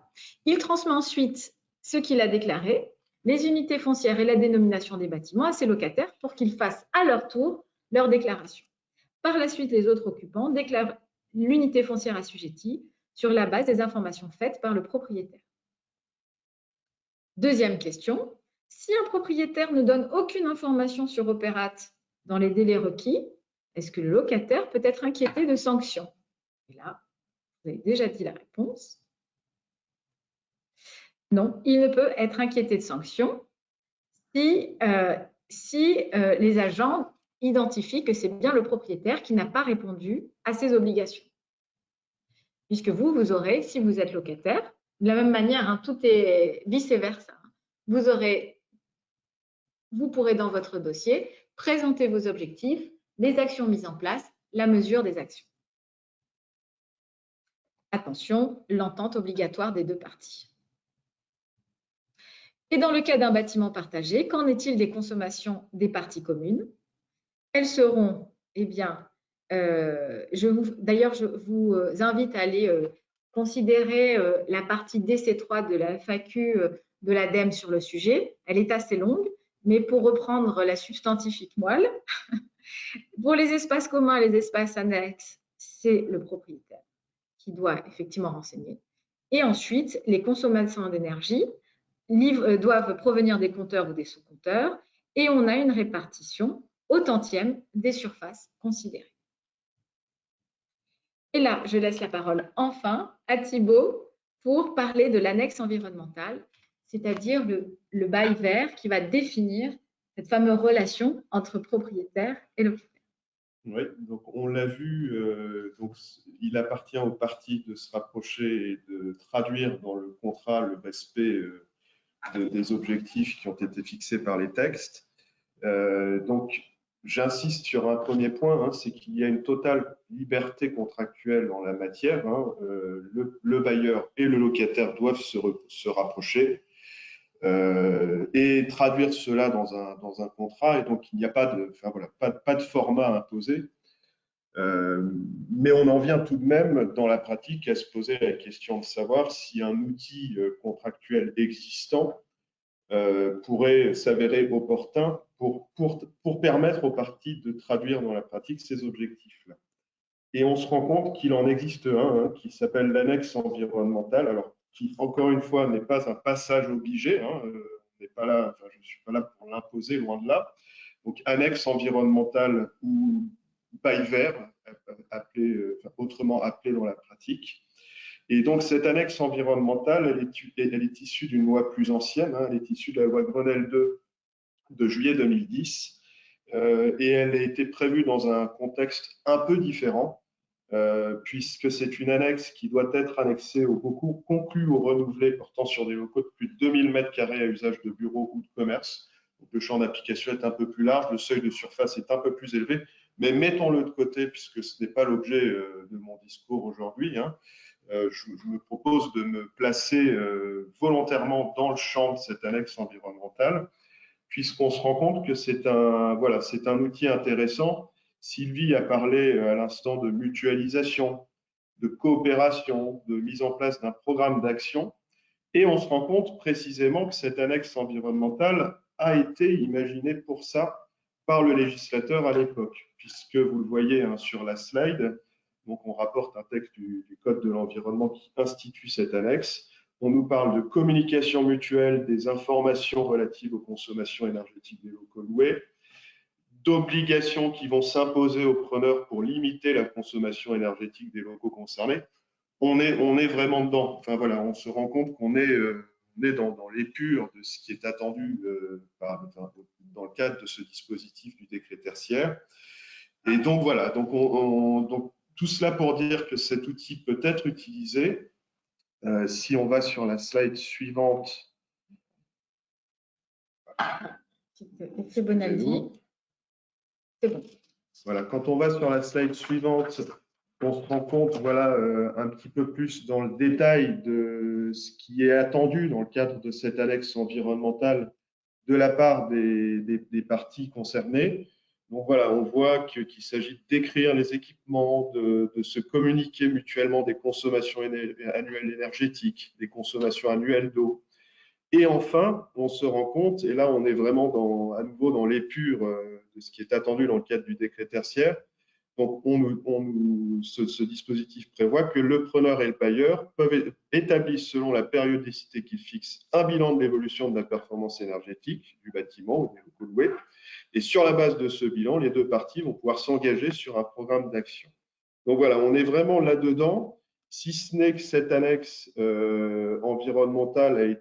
Il transmet ensuite ce qu'il a déclaré, les unités foncières et la dénomination des bâtiments à ses locataires pour qu'ils fassent à leur tour leur déclaration. Par la suite, les autres occupants déclarent l'unité foncière assujettie sur la base des informations faites par le propriétaire. Deuxième question, si un propriétaire ne donne aucune information sur Opérate dans les délais requis, est-ce que le locataire peut être inquiété de sanctions? Et là, vous avez déjà dit la réponse. Non, il ne peut être inquiété de sanctions si les agents identifient que c'est bien le propriétaire qui n'a pas répondu à ses obligations. Puisque vous aurez, si vous êtes locataire, de la même manière, tout est vice-versa. Vous pourrez dans votre dossier présenter vos objectifs, les actions mises en place, la mesure des actions. Attention, l'entente obligatoire des 2 parties. Et dans le cas d'un bâtiment partagé, qu'en est-il des consommations des parties communes? Elles seront, d'ailleurs, je vous invite à aller considérer la partie DC3 de la FAQ de l'ADEME sur le sujet. Elle est assez longue, mais pour reprendre la substantifique moelle, pour les espaces communs et les espaces annexes, c'est le propriétaire qui doit effectivement renseigner. Et ensuite, les consommations d'énergie doivent provenir des compteurs ou des sous-compteurs et on a une répartition au tantième des surfaces considérées. Et là, je laisse la parole enfin à Thibaut pour parler de l'annexe environnementale, c'est-à-dire le bail vert qui va définir cette fameuse relation entre propriétaire et locataire. Oui, donc on l'a vu, donc il appartient aux parties de se rapprocher et de traduire dans le contrat le respect des objectifs qui ont été fixés par les textes. Donc, j'insiste sur un premier point, c'est qu'il y a une totale liberté contractuelle en la matière. Le bailleur et le locataire doivent se rapprocher et traduire cela dans un contrat. Et donc, il n'y a pas de format imposé. Mais on en vient tout de même dans la pratique à se poser la question de savoir si un outil contractuel existant pourrait s'avérer opportun pour permettre aux parties de traduire dans la pratique ces objectifs-là. Et on se rend compte qu'il en existe un qui s'appelle l'annexe environnementale, alors qui, encore une fois, n'est pas un passage obligé, n'est pas là, enfin, je ne suis pas là pour l'imposer, loin de là. Donc, annexe environnementale ou BAIVER, autrement appelé dans la pratique. Et donc, cette annexe environnementale, elle est issue d'une loi plus ancienne, elle est issue de la loi Grenelle 2 de juillet 2010, et elle a été prévue dans un contexte un peu différent, puisque c'est une annexe qui doit être annexée aux locaux conclus ou renouvelés portant sur des locaux de plus de 2000 m² à usage de bureaux ou de commerce. Donc, le champ d'application est un peu plus large, le seuil de surface est un peu plus élevé, mais mettons-le de côté puisque ce n'est pas l'objet de mon discours aujourd'hui. Je me propose de me placer volontairement dans le champ de cette annexe environnementale, puisqu'on se rend compte que c'est un outil intéressant. Sylvie a parlé à l'instant de mutualisation, de coopération, de mise en place d'un programme d'action, et on se rend compte précisément que cette annexe environnementale a été imaginée pour ça par le législateur à l'époque, puisque vous le voyez sur la slide, donc on rapporte un texte du Code de l'environnement qui institue cette annexe. On nous parle de communication mutuelle des informations relatives aux consommations énergétiques des locaux loués, d'obligations qui vont s'imposer aux preneurs pour limiter la consommation énergétique des locaux concernés. On est vraiment dedans. Enfin voilà, on se rend compte qu'on est, dans l'épure de ce qui est attendu dans le cadre de ce dispositif du décret tertiaire. Et donc voilà, donc tout cela pour dire que cet outil peut être utilisé. Si on va sur la slide suivante. C'est Bonaldi. C'est bon. Voilà, quand on va sur la slide suivante, on se rend compte, voilà, un petit peu plus dans le détail de ce qui est attendu dans le cadre de cette annexe environnementale de la part des parties concernées. Donc voilà, on voit qu'il s'agit de décrire les équipements, de se communiquer mutuellement des consommations annuelles énergétiques, des consommations annuelles d'eau. Et enfin, on se rend compte, et là on est vraiment à nouveau dans l'épure de ce qui est attendu dans le cadre du décret tertiaire. Donc ce dispositif prévoit que le preneur et le bailleur peuvent établir selon la périodicité qu'ils fixent un bilan de l'évolution de la performance énergétique du bâtiment ou des locaux loués. Et sur la base de ce bilan, les deux parties vont pouvoir s'engager sur un programme d'action. Donc voilà, on est vraiment là-dedans, si ce n'est que cette annexe environnementale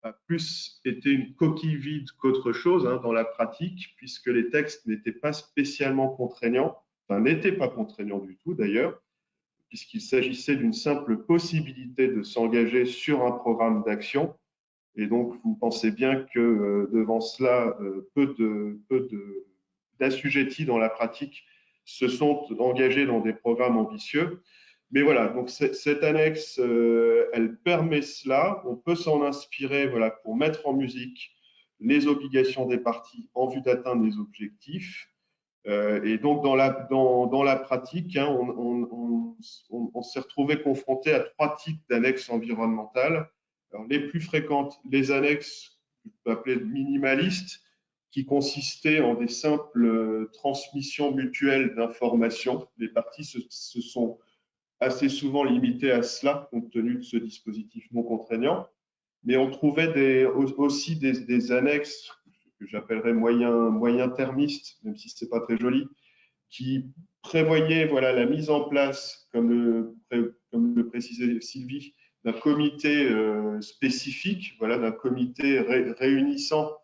a plus été une coquille vide qu'autre chose dans la pratique, puisque les textes n'étaient pas spécialement contraignants, enfin n'étaient pas contraignants du tout d'ailleurs, puisqu'il s'agissait d'une simple possibilité de s'engager sur un programme d'action. Et donc, vous pensez bien que devant cela, peu d'assujettis dans la pratique se sont engagés dans des programmes ambitieux. Mais voilà, donc cette annexe, elle permet cela. On peut s'en inspirer pour mettre en musique les obligations des parties en vue d'atteindre les objectifs. Et donc, dans la pratique, on s'est retrouvé confronté à 3 types d'annexes environnementales. Alors, les plus fréquentes, les annexes que je peux appeler minimalistes, qui consistaient en des simples transmissions mutuelles d'informations. Les parties se sont assez souvent limitées à cela, compte tenu de ce dispositif non contraignant. Mais on trouvait aussi des annexes que j'appellerais moyen-termistes, même si ce n'est pas très joli, qui prévoyaient la mise en place, comme le précisait Sylvie, d'un comité spécifique, d'un comité réunissant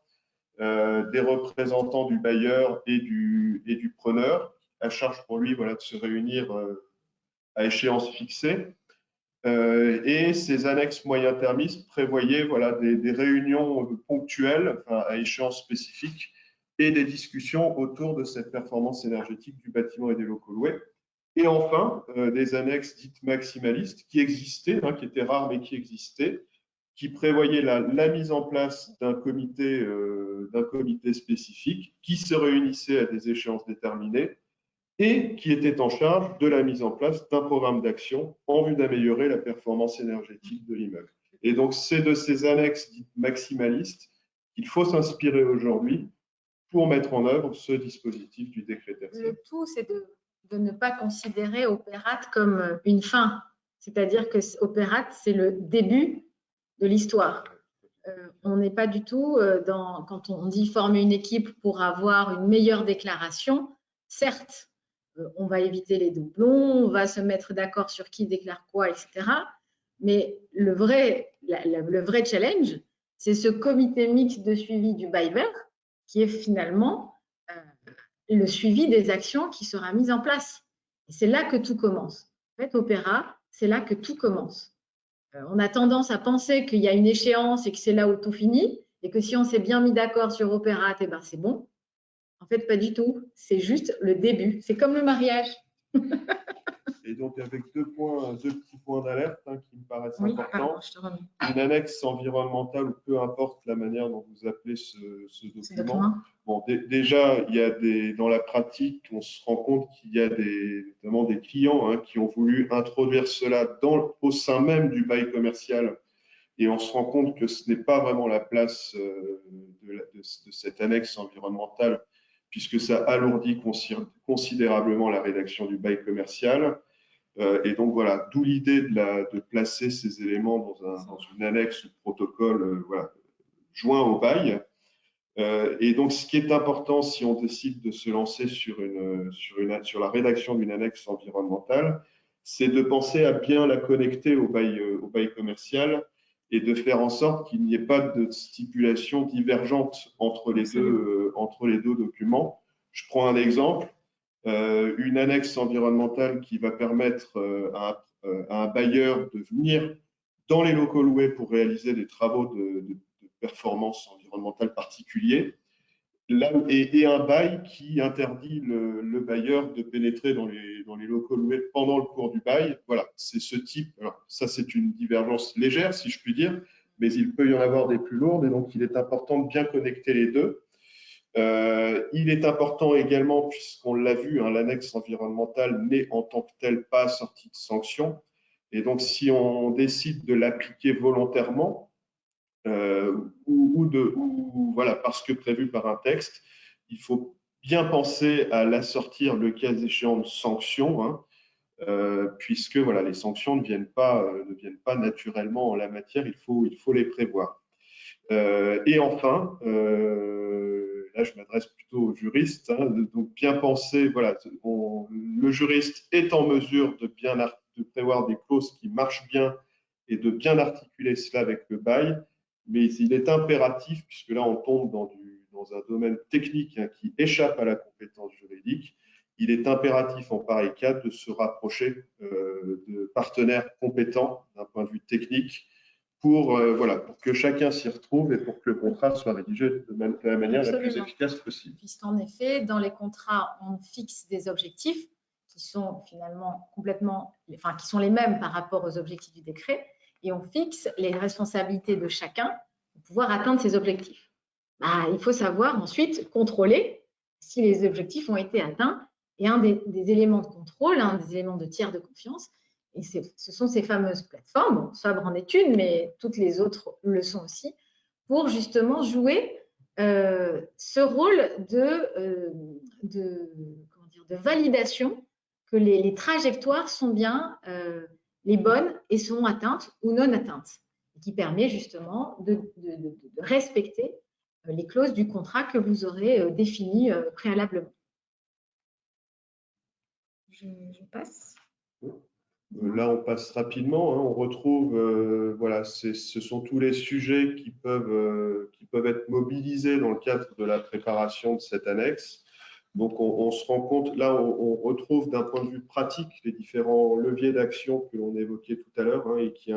des représentants du bailleur et du preneur, à charge pour lui de se réunir à échéance fixée. Et ces annexes moyen-termistes prévoyaient des réunions ponctuelles à échéance spécifique et des discussions autour de cette performance énergétique du bâtiment et des locaux loués. Et enfin, des annexes dites maximalistes qui existaient, qui étaient rares mais qui existaient, qui prévoyaient la mise en place d'un comité spécifique qui se réunissait à des échéances déterminées et qui était en charge de la mise en place d'un programme d'action en vue d'améliorer la performance énergétique de l'immeuble. Et donc, c'est de ces annexes dites maximalistes qu'il faut s'inspirer aujourd'hui pour mettre en œuvre ce dispositif du décret tertiaire. Le tout, c'est de ne pas considérer Opérat comme une fin. C'est-à-dire que Opérat, c'est le début de l'histoire. On n'est pas du tout quand on dit former une équipe pour avoir une meilleure déclaration. Certes, on va éviter les doublons, on va se mettre d'accord sur qui déclare quoi, etc. Mais le vrai challenge, c'est ce comité mixte de suivi du buyer qui est finalement le suivi des actions qui sera mise en place. Et c'est là que tout commence. En fait, Opéra, c'est là que tout commence. On a tendance à penser qu'il y a une échéance et que c'est là où tout finit, et que si on s'est bien mis d'accord sur Opéra, eh ben c'est bon. En fait, pas du tout. C'est juste le début. C'est comme le mariage. Et donc, avec deux petits points d'alerte qui me paraissent Oui, importants. pardon, je te remets. Une annexe environnementale, ou peu importe la manière dont vous appelez ce document. Bon, déjà, il y a dans la pratique, on se rend compte qu'il y a notamment des clients qui ont voulu introduire cela au sein même du bail commercial. Et on se rend compte que ce n'est pas vraiment la place de cette annexe environnementale, puisque ça alourdit considérablement la rédaction du bail commercial. Et donc voilà, d'où l'idée de placer ces éléments dans une annexe ou protocole joint au bail. Et donc ce qui est important si on décide de se lancer sur la rédaction d'une annexe environnementale, c'est de penser à bien la connecter au bail commercial et de faire en sorte qu'il n'y ait pas de stipulation divergente entre les deux documents. Je prends un exemple. Une annexe environnementale qui va permettre à un bailleur de venir dans les locaux loués pour réaliser des travaux de performance environnementale particuliers, et un bail qui interdit le bailleur de pénétrer dans les locaux loués pendant le cours du bail. Voilà, c'est ce type. Alors, ça, c'est une divergence légère, si je puis dire, mais il peut y en avoir des plus lourdes, et donc il est important de bien connecter les deux. Il est important également, puisqu'on l'a vu, l'annexe environnementale n'est en tant que telle pas assortie de sanctions. Et donc, si on décide de l'appliquer volontairement, parce que prévu par un texte, il faut bien penser à l'assortir le cas échéant de sanctions, puisque les sanctions ne viennent pas naturellement en la matière, il faut les prévoir. Et enfin, là je m'adresse plutôt aux juristes, donc bien penser, le juriste est en mesure de prévoir des clauses qui marchent bien et de bien articuler cela avec le bail, mais il est impératif, puisque là on tombe dans un domaine technique qui échappe à la compétence juridique, il est impératif en pareil cas de se rapprocher de partenaires compétents d'un point de vue technique pour que chacun s'y retrouve et pour que le contrat soit rédigé de la manière la plus efficace possible. Puisqu'en effet, dans les contrats, on fixe des objectifs qui sont finalement qui sont les mêmes par rapport aux objectifs du décret, et on fixe les responsabilités de chacun pour pouvoir atteindre ces objectifs. Il faut savoir ensuite contrôler si les objectifs ont été atteints, et un des éléments de contrôle, des éléments de tiers de confiance, et ce sont ces fameuses plateformes, Sabre en est une, mais toutes les autres le sont aussi, pour justement jouer ce rôle de validation que les trajectoires sont bien les bonnes et sont atteintes ou non atteintes, qui permet justement de respecter les clauses du contrat que vous aurez définies préalablement. Je passe. Là, on passe rapidement. On retrouve, ce sont tous les sujets qui peuvent être mobilisés dans le cadre de la préparation de cette annexe. Donc, on se rend compte, là, on retrouve d'un point de vue pratique les différents leviers d'action que l'on évoquait tout à l'heure et qui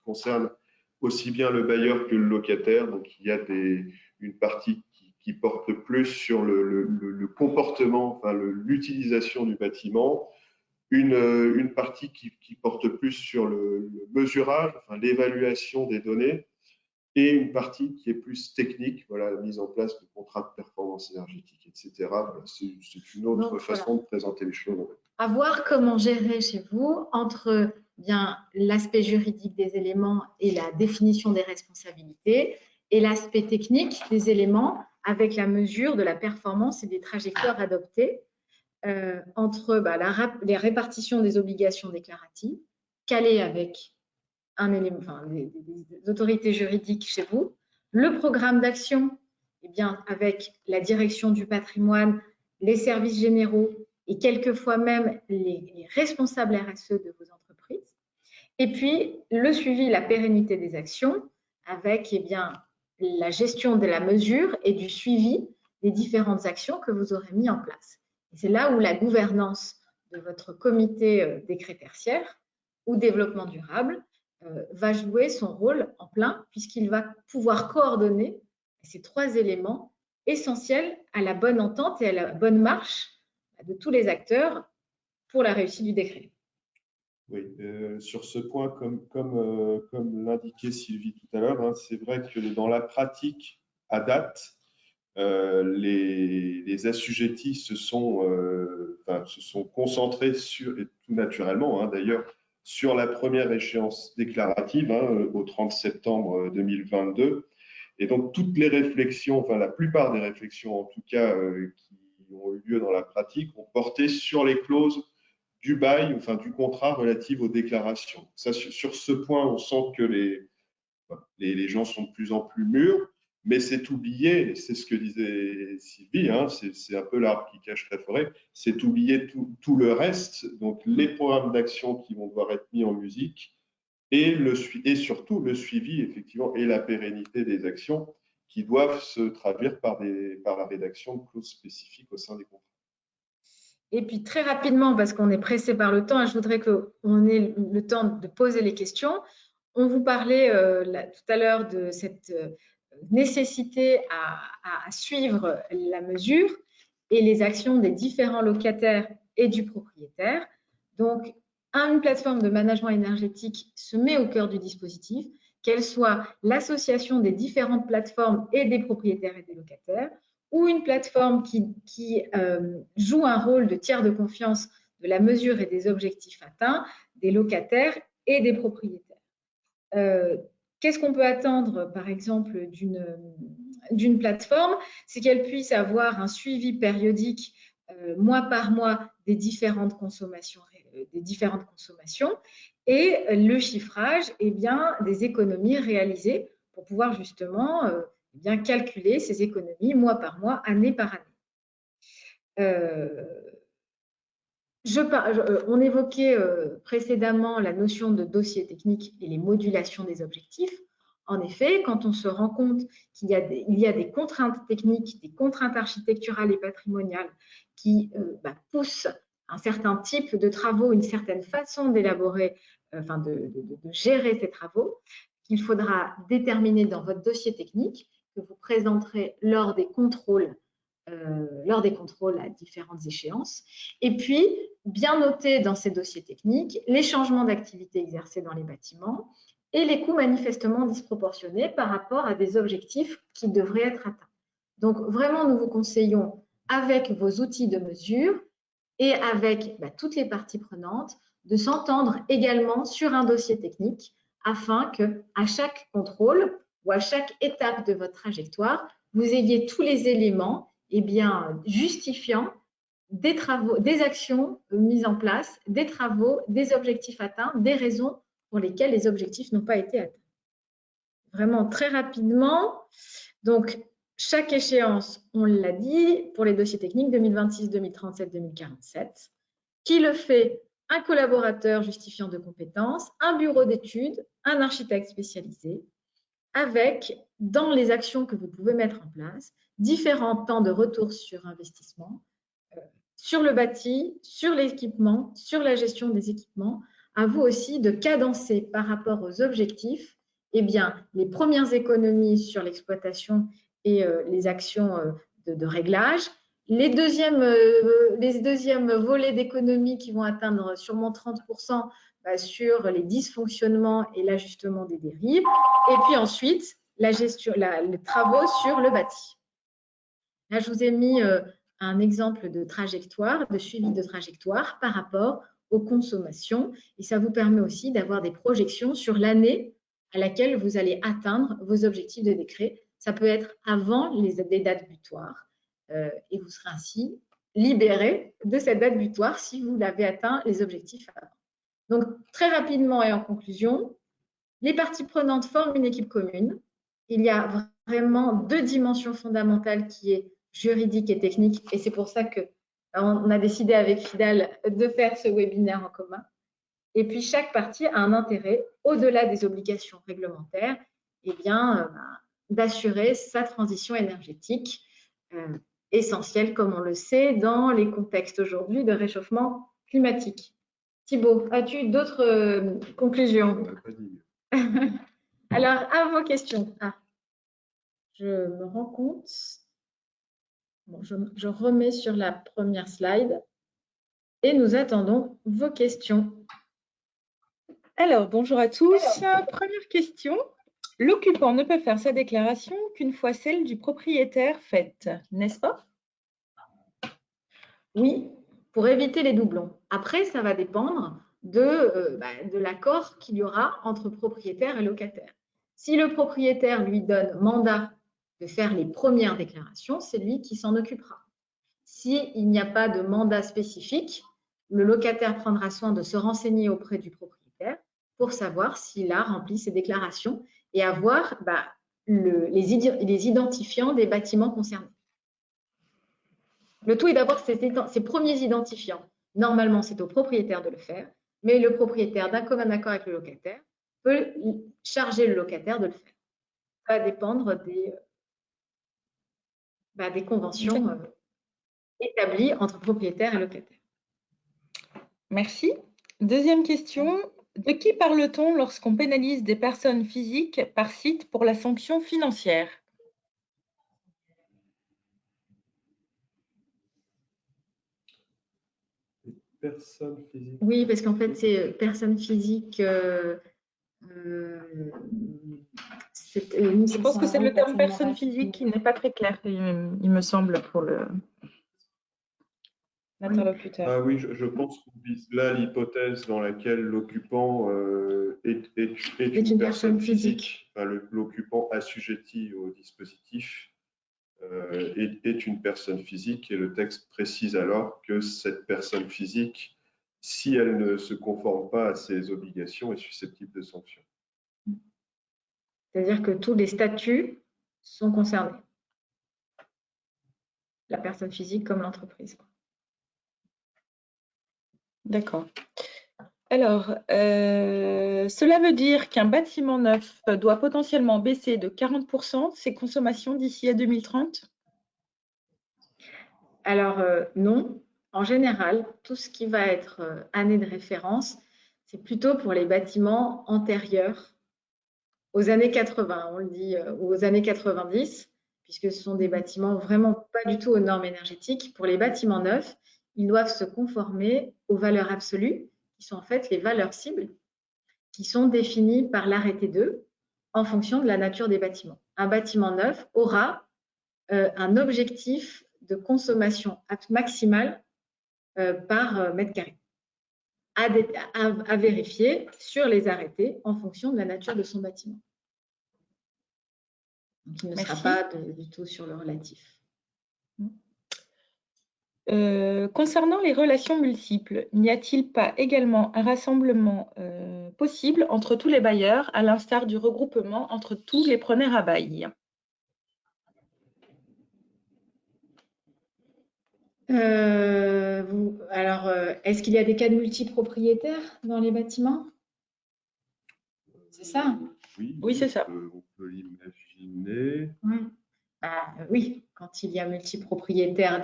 concernent aussi bien le bailleur que le locataire. Donc, il y a une partie qui porte plus sur le comportement, l'utilisation du bâtiment. Une partie qui porte plus sur le mesurage, l'évaluation des données, et une partie qui est plus technique, la mise en place de contrats de performance énergétique, etc. C'est une autre façon de présenter les choses. À voir comment gérer chez vous entre bien l'aspect juridique des éléments et la définition des responsabilités, et l'aspect technique des éléments avec la mesure de la performance et des trajectoires adoptées entre les répartitions des obligations déclaratives, calées avec un élément, des autorités juridiques chez vous, le programme d'action, eh bien, avec la direction du patrimoine, les services généraux et quelquefois même les responsables RSE de vos entreprises. Et puis, le suivi et la pérennité des actions avec bien, la gestion de la mesure et du suivi des différentes actions que vous aurez mis en place. C'est là où la gouvernance de votre comité décret tertiaire ou développement durable va jouer son rôle en plein, puisqu'il va pouvoir coordonner ces trois éléments essentiels à la bonne entente et à la bonne marche de tous les acteurs pour la réussite du décret. Oui, sur ce point, comme l'indiquait Sylvie tout à l'heure, hein, c'est vrai que dans la pratique, à date, les assujettis se sont concentrés sur, et tout naturellement hein, d'ailleurs, sur la première échéance déclarative au 30 septembre 2022. Et donc, toutes les réflexions, enfin la plupart des réflexions en tout cas qui ont eu lieu dans la pratique, ont porté sur les clauses du bail, enfin du contrat relatif aux déclarations. Ça, sur ce point, on sent que les gens sont de plus en plus mûrs, mais c'est oublié, c'est ce que disait Sylvie, hein, c'est un peu l'arbre qui cache la forêt, c'est oublier tout le reste, donc les programmes d'action qui vont devoir être mis en musique et surtout le suivi, effectivement, et la pérennité des actions qui doivent se traduire par la rédaction de clauses spécifiques au sein des contrats. Et puis très rapidement, parce qu'on est pressé par le temps, et je voudrais qu'on ait le temps de poser les questions. On vous parlait tout à l'heure de cette nécessité à suivre la mesure et les actions des différents locataires et du propriétaire. Donc, une plateforme de management énergétique se met au cœur du dispositif, qu'elle soit l'association des différentes plateformes et des propriétaires et des locataires, ou une plateforme qui joue un rôle de tiers de confiance de la mesure et des objectifs atteints des locataires et des propriétaires. Qu'est-ce qu'on peut attendre, par exemple, d'une plateforme? C'est qu'elle puisse avoir un suivi périodique, mois par mois, des différentes consommations et le chiffrage bien, des économies réalisées pour pouvoir justement bien calculer ces économies mois par mois, année par année. On évoquait précédemment la notion de dossier technique et les modulations des objectifs. En effet, quand on se rend compte qu'il y a des contraintes techniques, des contraintes architecturales et patrimoniales qui poussent un certain type de travaux, une certaine façon d'élaborer, de gérer ces travaux, qu'il faudra déterminer dans votre dossier technique que vous présenterez lors des contrôles à différentes échéances. Et puis, bien noter dans ces dossiers techniques les changements d'activité exercés dans les bâtiments et les coûts manifestement disproportionnés par rapport à des objectifs qui devraient être atteints. Donc, vraiment, nous vous conseillons, avec vos outils de mesure et avec toutes les parties prenantes, de s'entendre également sur un dossier technique afin qu'à chaque contrôle ou à chaque étape de votre trajectoire, vous ayez tous les éléments justifiant des travaux, des actions mises en place, des travaux, des objectifs atteints, des raisons pour lesquelles les objectifs n'ont pas été atteints. Vraiment très rapidement, donc chaque échéance, on l'a dit, pour les dossiers techniques 2026, 2037, 2047, qui le fait un collaborateur justifiant de compétences, un bureau d'études, un architecte spécialisé, avec, dans les actions que vous pouvez mettre en place, différents temps de retour sur investissement, sur le bâti, sur l'équipement, sur la gestion des équipements. À vous aussi de cadencer par rapport aux objectifs les premières économies sur l'exploitation et les actions de réglage, les deuxièmes volets d'économies qui vont atteindre sûrement 30% sur les dysfonctionnements et l'ajustement des dérives, et puis ensuite les travaux sur le bâti. Là, je vous ai mis un exemple de trajectoire, de suivi de trajectoire par rapport aux consommations et ça vous permet aussi d'avoir des projections sur l'année à laquelle vous allez atteindre vos objectifs de décret. Ça peut être avant les dates butoirs et vous serez ainsi libéré de cette date butoir si vous avez atteint les objectifs avant. Donc, très rapidement et en conclusion, les parties prenantes forment une équipe commune. Il y a vraiment deux dimensions fondamentales qui est juridique et technique et c'est pour ça qu'on a décidé avec FIDAL de faire ce webinaire en commun. Et puis, chaque partie a un intérêt, au-delà des obligations réglementaires, d'assurer sa transition énergétique essentielle, comme on le sait, dans les contextes aujourd'hui de réchauffement climatique. Thibaut, as-tu d'autres conclusions? Alors, à vos questions. Je me rends compte. Bon, je remets sur la première slide et nous attendons vos questions. Alors, bonjour à tous. Première question. L'occupant ne peut faire sa déclaration qu'une fois celle du propriétaire faite, n'est-ce pas? Oui, pour éviter les doublons. Après, ça va dépendre de l'accord qu'il y aura entre propriétaire et locataire. Si le propriétaire lui donne mandat de faire les premières déclarations, c'est lui qui s'en occupera. S'il n'y a pas de mandat spécifique, le locataire prendra soin de se renseigner auprès du propriétaire pour savoir s'il a rempli ses déclarations et avoir les identifiants des bâtiments concernés. Le tout est d'avoir ces premiers identifiants. Normalement, c'est au propriétaire de le faire, mais le propriétaire, d'un commun accord avec le locataire, peut charger le locataire de le faire. Ça va dépendre des conventions établies entre propriétaire et locataire. Merci. Deuxième question. De qui parle-t-on lorsqu'on pénalise des personnes physiques par site pour la sanction financière? Personne physique. Oui, parce qu'en fait, c'est personne physique. Je pense que c'est le terme personne physique qui n'est pas très clair, il me semble, pour l'interlocuteur. Ah oui, je pense qu'on vise là l'hypothèse dans laquelle l'occupant est une personne physique. Enfin, l'occupant assujetti au dispositif est une personne physique et le texte précise alors que cette personne physique, si elle ne se conforme pas à ses obligations, est susceptible de sanctions. C'est-à-dire que tous les statuts sont concernés. La personne physique comme l'entreprise. D'accord. Alors, cela veut dire qu'un bâtiment neuf doit potentiellement baisser de 40% ses consommations d'ici à 2030? Alors, non. En général, tout ce qui va être année de référence, c'est plutôt pour les bâtiments antérieurs aux années 80, on le dit, aux années 90, puisque ce sont des bâtiments vraiment pas du tout aux normes énergétiques. Pour les bâtiments neufs, ils doivent se conformer aux valeurs absolues, qui sont en fait les valeurs cibles, qui sont définies par l'arrêté 2 en fonction de la nature des bâtiments. Un bâtiment neuf aura un objectif de consommation maximale par mètre carré à vérifier sur les arrêtés en fonction de la nature de son bâtiment. Donc, il ne sera pas du tout sur le relatif. Concernant les relations multiples, n'y a-t-il pas également un rassemblement possible entre tous les bailleurs, à l'instar du regroupement entre tous les preneurs à bail? Alors, est-ce qu'il y a des cas de multipropriétaires dans les bâtiments? C'est ça? Oui, c'est ça. On peut l'imaginer. Oui, quand il y a multipropriétaires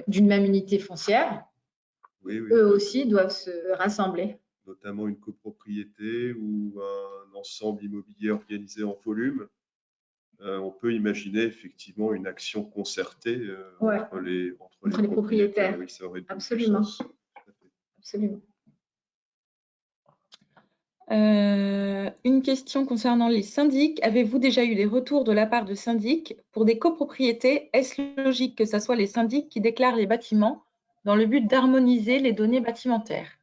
d'une même unité foncière, oui. Eux aussi doivent se rassembler. Notamment une copropriété ou un ensemble immobilier organisé en volume. On peut imaginer effectivement une action concertée entre les propriétaires. Oui, ça aurait absolument. Absolument. Une question concernant les syndics. Avez-vous déjà eu des retours de la part de syndics pour des copropriétés? Est-ce logique que ce soit les syndics qui déclarent les bâtiments dans le but d'harmoniser les données bâtimentaires?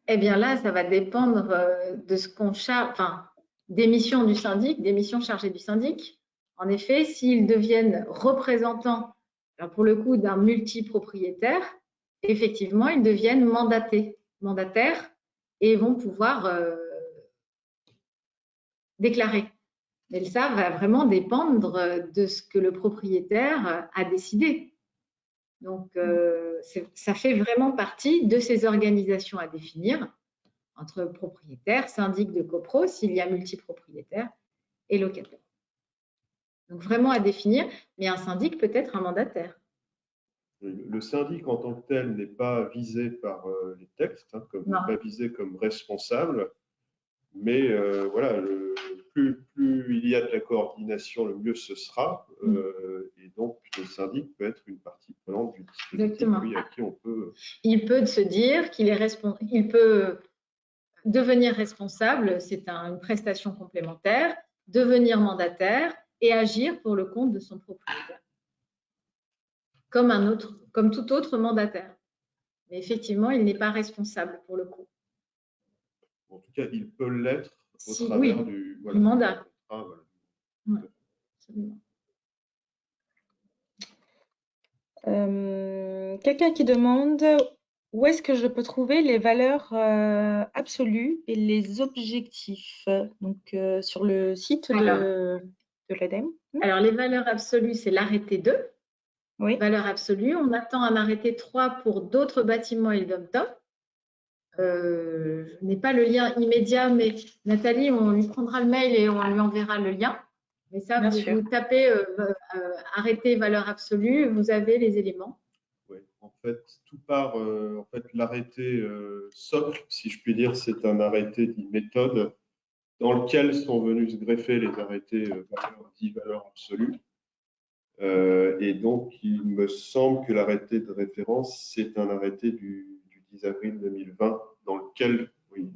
Eh bien là, ça va dépendre de ce qu'on charge, enfin, des missions du syndic, des missions chargées du syndic. En effet, s'ils deviennent représentants, alors pour le coup, d'un multipropriétaire, effectivement, ils deviennent mandataires et vont pouvoir déclarer. Mais ça va vraiment dépendre de ce que le propriétaire a décidé. Donc, ça fait vraiment partie de ces organisations à définir entre propriétaires, syndic de copro, s'il y a multipropriétaires, et locataires. Donc, vraiment à définir, mais un syndic peut être un mandataire. Le syndic en tant que tel n'est pas visé par les textes, hein, comme n'est pas visé comme responsable, mais voilà, plus il y a de la coordination, le mieux ce sera. Et donc, le syndic peut être une partie prenante du dispositif, oui, à qui on peut… Il peut se dire qu'il est responsable, il peut devenir responsable, c'est une prestation complémentaire, devenir mandataire et agir pour le compte de son propriétaire, comme tout autre mandataire. Mais effectivement, il n'est pas responsable pour le coup. En tout cas, il peut l'être au travers du mandat. Voilà. Ouais, absolument. Quelqu'un qui demande où est-ce que je peux trouver les valeurs absolues et les objectifs, donc sur le site de l'ADEME. Alors, les valeurs absolues, c'est l'arrêté 2. Oui. Valeurs absolues. On attend un arrêté 3 pour d'autres bâtiments et le dom-tom. Je n'ai pas le lien immédiat, mais Nathalie, on lui prendra le mail et on lui enverra le lien. Mais ça, vous tapez arrêté valeur absolue, vous avez les éléments. Oui, en fait, tout part, en fait, l'arrêté socle, si je puis dire, c'est un arrêté dit méthode dans lequel sont venus se greffer les arrêtés valeurs absolues. Et donc, il me semble que l'arrêté de référence, c'est un arrêté du 10 avril 2020 dans lequel… Oui.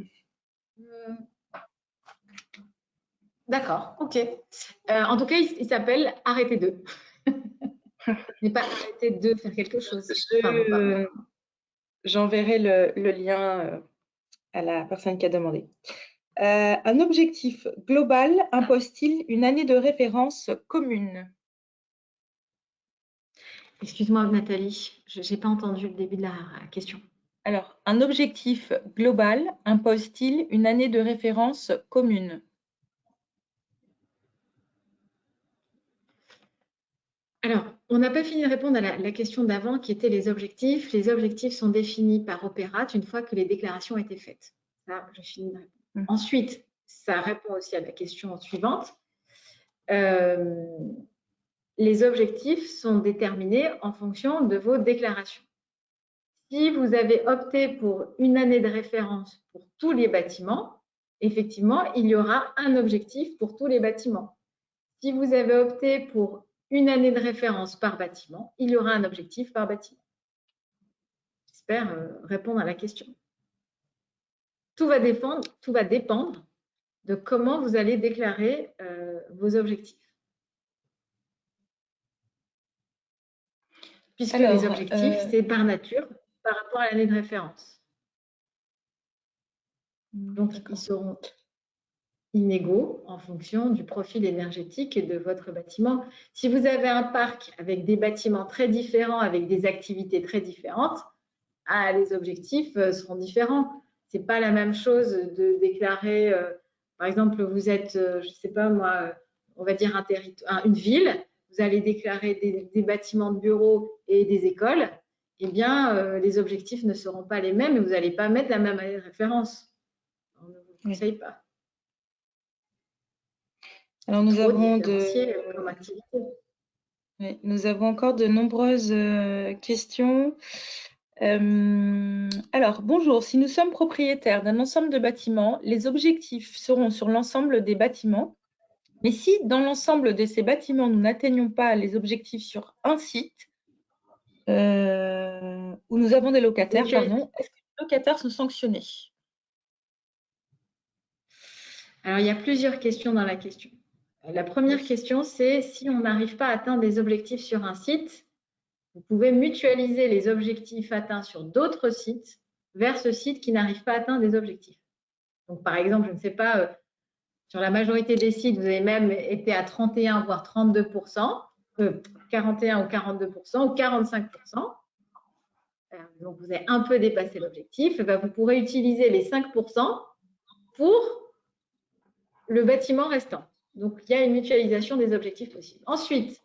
D'accord, ok. En tout cas, il s'appelle arrêté 2. Mais pas arrêté de faire quelque chose. J'enverrai le lien à la personne qui a demandé. Un objectif global impose-t-il une année de référence commune? Excuse-moi, Nathalie, je n'ai pas entendu le début de la question. Alors, un objectif global impose-t-il une année de référence commune? Alors, on n'a pas fini de répondre à la question d'avant qui était les objectifs. Les objectifs sont définis par Opérat une fois que les déclarations ont été faites. Ça, je finis de répondre. Ensuite, ça répond aussi à la question suivante. Les objectifs sont déterminés en fonction de vos déclarations. Si vous avez opté pour une année de référence pour tous les bâtiments, effectivement, il y aura un objectif pour tous les bâtiments. Si vous avez opté pour une année de référence par bâtiment, il y aura un objectif par bâtiment. J'espère répondre à la question. Tout va dépendre de comment vous allez déclarer vos objectifs. Puisque les objectifs, c'est par nature par rapport à l'année de référence. Donc, ils seront inégaux en fonction du profil énergétique de votre bâtiment. Si vous avez un parc avec des bâtiments très différents, avec des activités très différentes, les objectifs seront différents. Ce n'est pas la même chose de déclarer, par exemple, vous êtes, je ne sais pas moi, on va dire une ville, vous allez déclarer des bâtiments de bureaux et des écoles, eh bien, les objectifs ne seront pas les mêmes et vous n'allez pas mettre la même année de référence. On ne vous conseille pas. Alors, nous avons encore de nombreuses questions. Alors, bonjour. Si nous sommes propriétaires d'un ensemble de bâtiments, les objectifs seront sur l'ensemble des bâtiments. Mais si, dans l'ensemble de ces bâtiments, nous n'atteignons pas les objectifs sur un site où nous avons des locataires, est-ce que les locataires sont sanctionnés? Alors, il y a plusieurs questions dans la question. La première question, c'est si on n'arrive pas à atteindre les objectifs sur un site, vous pouvez mutualiser les objectifs atteints sur d'autres sites vers ce site qui n'arrive pas à atteindre des objectifs. Donc, par exemple, je ne sais pas, sur la majorité des sites, vous avez même été à 31 voire 32%, 41 ou 42% ou 45%. Donc, vous avez un peu dépassé l'objectif. Vous pourrez utiliser les 5% pour le bâtiment restant. Donc, il y a une mutualisation des objectifs possibles. Ensuite,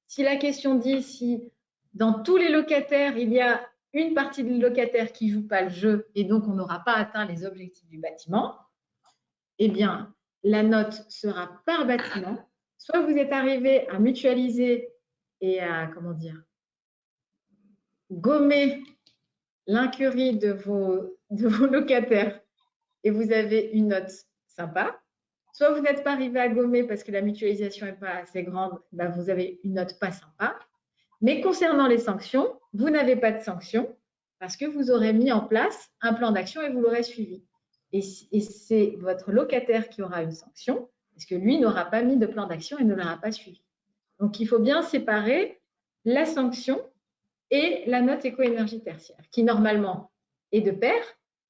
si la question dit si dans tous les locataires, il y a une partie des locataires qui ne joue pas le jeu et donc on n'aura pas atteint les objectifs du bâtiment, eh bien, la note sera par bâtiment. Soit vous êtes arrivé à mutualiser et à, comment dire, gommer l'incurie de vos locataires et vous avez une note sympa. Soit vous n'êtes pas arrivé à gommer parce que la mutualisation n'est pas assez grande, vous avez une note pas sympa. Mais concernant les sanctions, vous n'avez pas de sanctions parce que vous aurez mis en place un plan d'action et vous l'aurez suivi. Et c'est votre locataire qui aura une sanction parce que lui n'aura pas mis de plan d'action et ne l'aura pas suivi. Donc, il faut bien séparer la sanction et la note éco-énergie tertiaire qui, normalement, est de pair,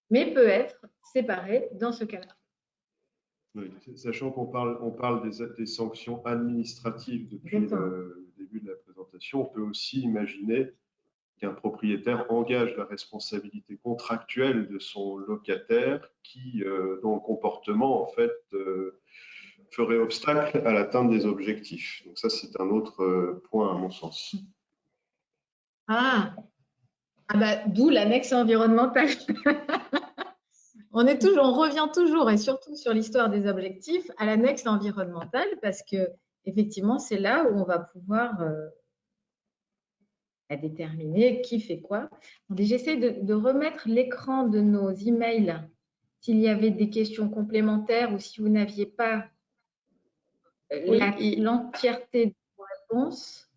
mais peut être séparée dans ce cas-là. Oui, sachant qu'on parle des sanctions administratives depuis le début de la présentation, on peut aussi imaginer qu'un propriétaire engage la responsabilité contractuelle de son locataire dont le comportement, en fait, ferait obstacle à l'atteinte des objectifs. Donc ça, c'est un autre point à mon sens. D'où l'annexe environnementale. On revient toujours, et surtout sur l'histoire des objectifs, à l'annexe environnementale, parce que effectivement, c'est là où on va pouvoir déterminer qui fait quoi. J'essaie de remettre l'écran de nos emails s'il y avait des questions complémentaires ou si vous n'aviez pas l'entièreté de vos réponses.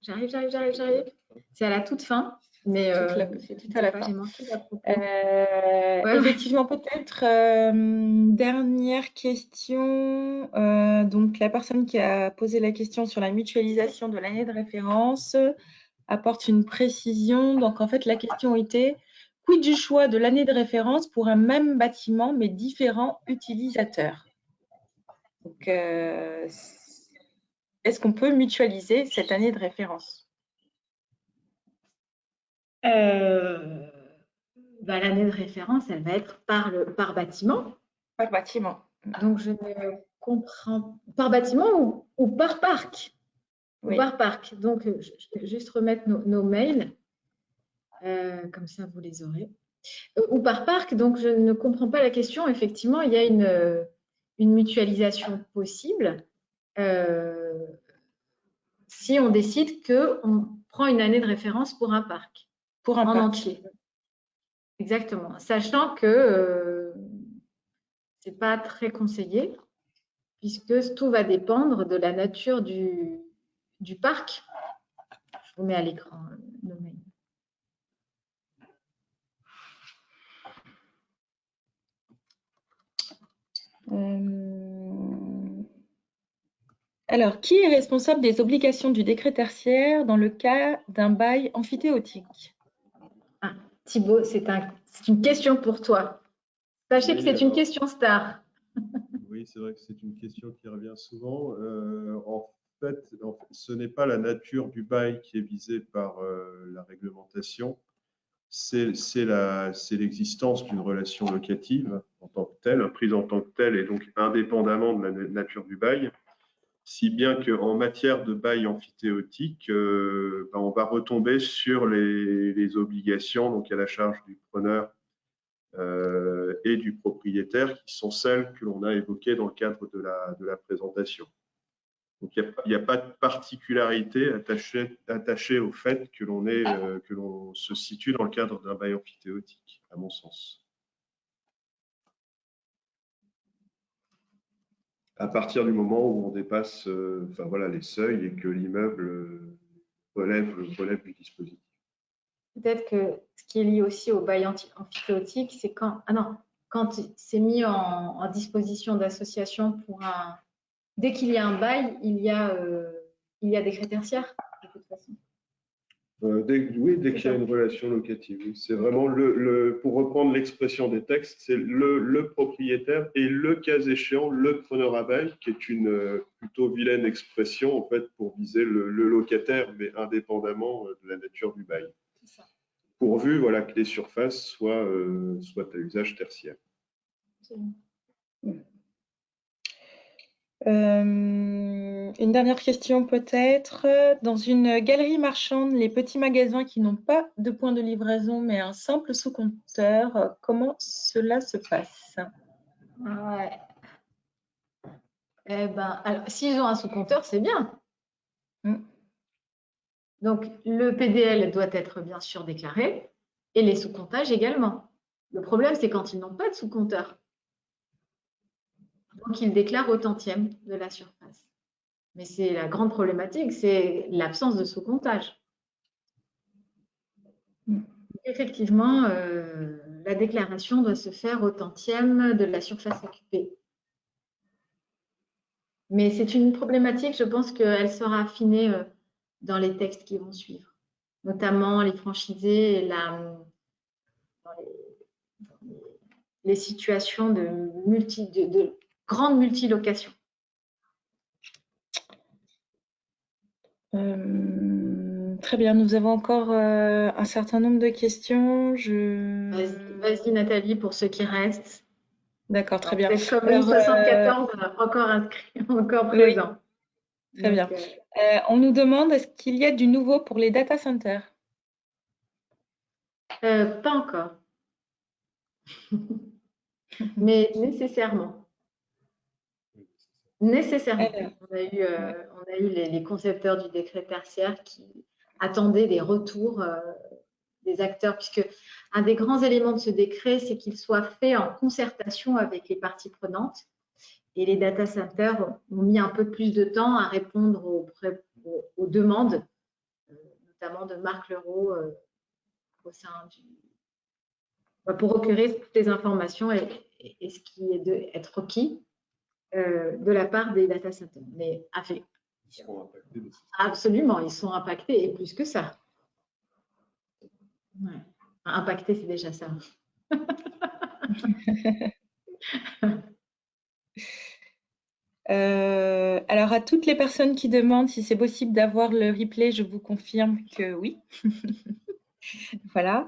J'arrive. C'est à la toute fin. Mais c'est tout à la fin. J'ai manqué la propos. Effectivement, peut-être dernière question. Donc, la personne qui a posé la question sur la mutualisation de l'année de référence apporte une précision. Donc, en fait, la question était quid du choix de l'année de référence pour un même bâtiment mais différents utilisateurs. Donc, est-ce qu'on peut mutualiser cette année de référence? L'année de référence, elle va être par bâtiment. Par bâtiment. Donc, je ne comprends par bâtiment ou par parc. Oui. Ou par parc. Donc, je vais juste remettre nos mails. Comme ça, vous les aurez. Ou par parc. Donc, je ne comprends pas la question. Effectivement, il y a une mutualisation possible si on décide qu'on prend une année de référence pour un parc. Pour un parc. entier. Exactement, sachant que ce n'est pas très conseillé, puisque tout va dépendre de la nature du parc. Je vous mets à l'écran nos mails. Alors, qui est responsable des obligations du décret tertiaire dans le cas d'un bail amphithéotique? Thibaut, c'est une question pour toi. Sachez que c'est une question star. Oui, c'est vrai que c'est une question qui revient souvent. En fait, ce n'est pas la nature du bail qui est visée par la réglementation, c'est l'existence d'une relation locative en tant que telle, prise en tant que telle et donc indépendamment de la nature du bail, si bien qu'en matière de bail amphithéotique, on va retomber sur les obligations donc à la charge du preneur et du propriétaire, qui sont celles que l'on a évoquées dans le cadre de la présentation. Donc, il n'y a pas de particularité attachée au fait que l'on se situe dans le cadre d'un bail amphithéotique, à mon sens. À partir du moment où on dépasse les seuils et que l'immeuble relève du dispositif. Peut-être que ce qui est lié aussi au bail amphithéotique, c'est quand c'est mis en disposition d'association pour un... Dès qu'il y a un bail, il y a décret tertiaire, de toute façon. Oui, dès qu'il y a une relation locative. Oui. C'est vraiment, pour reprendre l'expression des textes, c'est le propriétaire et le cas échéant, le preneur à bail, qui est une plutôt vilaine expression en fait pour viser le locataire, mais indépendamment de la nature du bail. Pourvu voilà, que les surfaces soient à usage tertiaire. Une dernière question peut-être. Dans une galerie marchande, les petits magasins qui n'ont pas de point de livraison mais un simple sous-compteur, comment cela se passe? Ouais. Eh ben, s'ils ont un sous-compteur, c'est bien. Donc, le PDL doit être bien sûr déclaré et les sous-comptages également. Le problème, c'est quand ils n'ont pas de sous-compteur. Donc, ils déclarent au tantième de la surface. Mais c'est la grande problématique, c'est l'absence de sous-comptage. Effectivement, la déclaration doit se faire au tantième de la surface occupée. Mais c'est une problématique, je pense qu'elle sera affinée dans les textes qui vont suivre, notamment les franchisés et les situations de grande multilocation. Très bien, nous avons encore un certain nombre de questions. Vas-y Nathalie, pour ceux qui restent. D'accord, très bien. C'est comme 74 encore inscrit, encore présent. Oui. Très bien. On nous demande, est-ce qu'il y a du nouveau pour les data centers? Pas encore. Mais nécessairement. Nécessairement. On a eu les concepteurs du décret tertiaire qui attendaient des retours des acteurs, puisque un des grands éléments de ce décret, c'est qu'il soit fait en concertation avec les parties prenantes. Et les data centers ont mis un peu plus de temps à répondre aux demandes, notamment de Marc Leroux, au sein pour recueillir toutes les informations et ce qui est être requis de la part des data centers. Mais ils seront impactés. Absolument, ils sont impactés et plus que ça. Ouais. Impacté, c'est déjà ça. Alors, à toutes les personnes qui demandent si c'est possible d'avoir le replay, je vous confirme que oui. Voilà.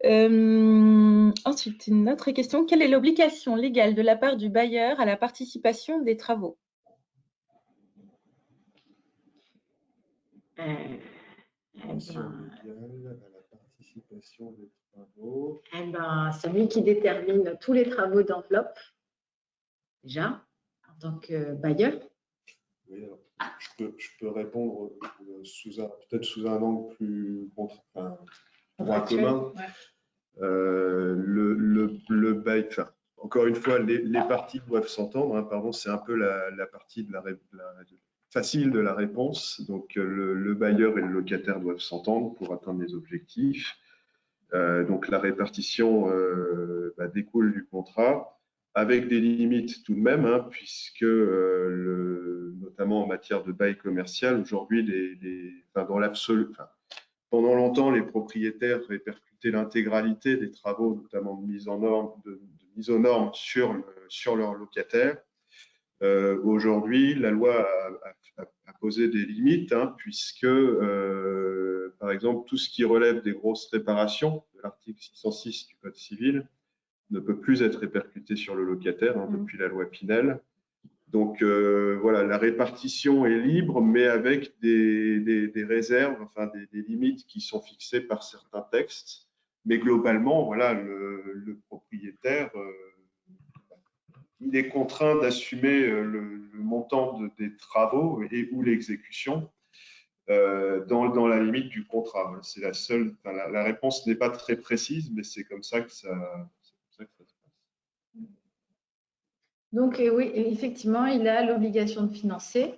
Ensuite, une autre question. Quelle est l'obligation légale de la part du bailleur à la participation des travaux? Celui qui détermine tous les travaux d'enveloppe, déjà, en tant que bailleur. Oui, alors, je peux répondre peut-être sous un angle plus droit commun. Ouais. Le bail, encore une fois, les parties doivent s'entendre. Hein, pardon, c'est un peu la partie facile de la réponse. Donc, le bailleur et le locataire doivent s'entendre pour atteindre les objectifs. Donc, la répartition découle du contrat, avec des limites tout de même, hein, puisque notamment en matière de bail commercial, aujourd'hui, dans l'absolu, pendant longtemps, les propriétaires répercutaient l'intégralité des travaux, notamment de mise aux normes sur leurs locataires. Aujourd'hui, la loi a posé des limites, hein, puisque, par exemple, tout ce qui relève des grosses réparations de l'article 606 du Code civil ne peut plus être répercuté sur le locataire depuis la loi Pinel. Donc, voilà, la répartition est libre, mais avec des réserves, enfin des limites qui sont fixées par certains textes. Mais globalement, voilà, le propriétaire, il est contraint d'assumer le montant des travaux et ou l'exécution dans la limite du contrat. C'est la seule. La réponse n'est pas très précise, mais c'est comme ça que ça se passe. Donc, oui, effectivement, il a l'obligation de financer.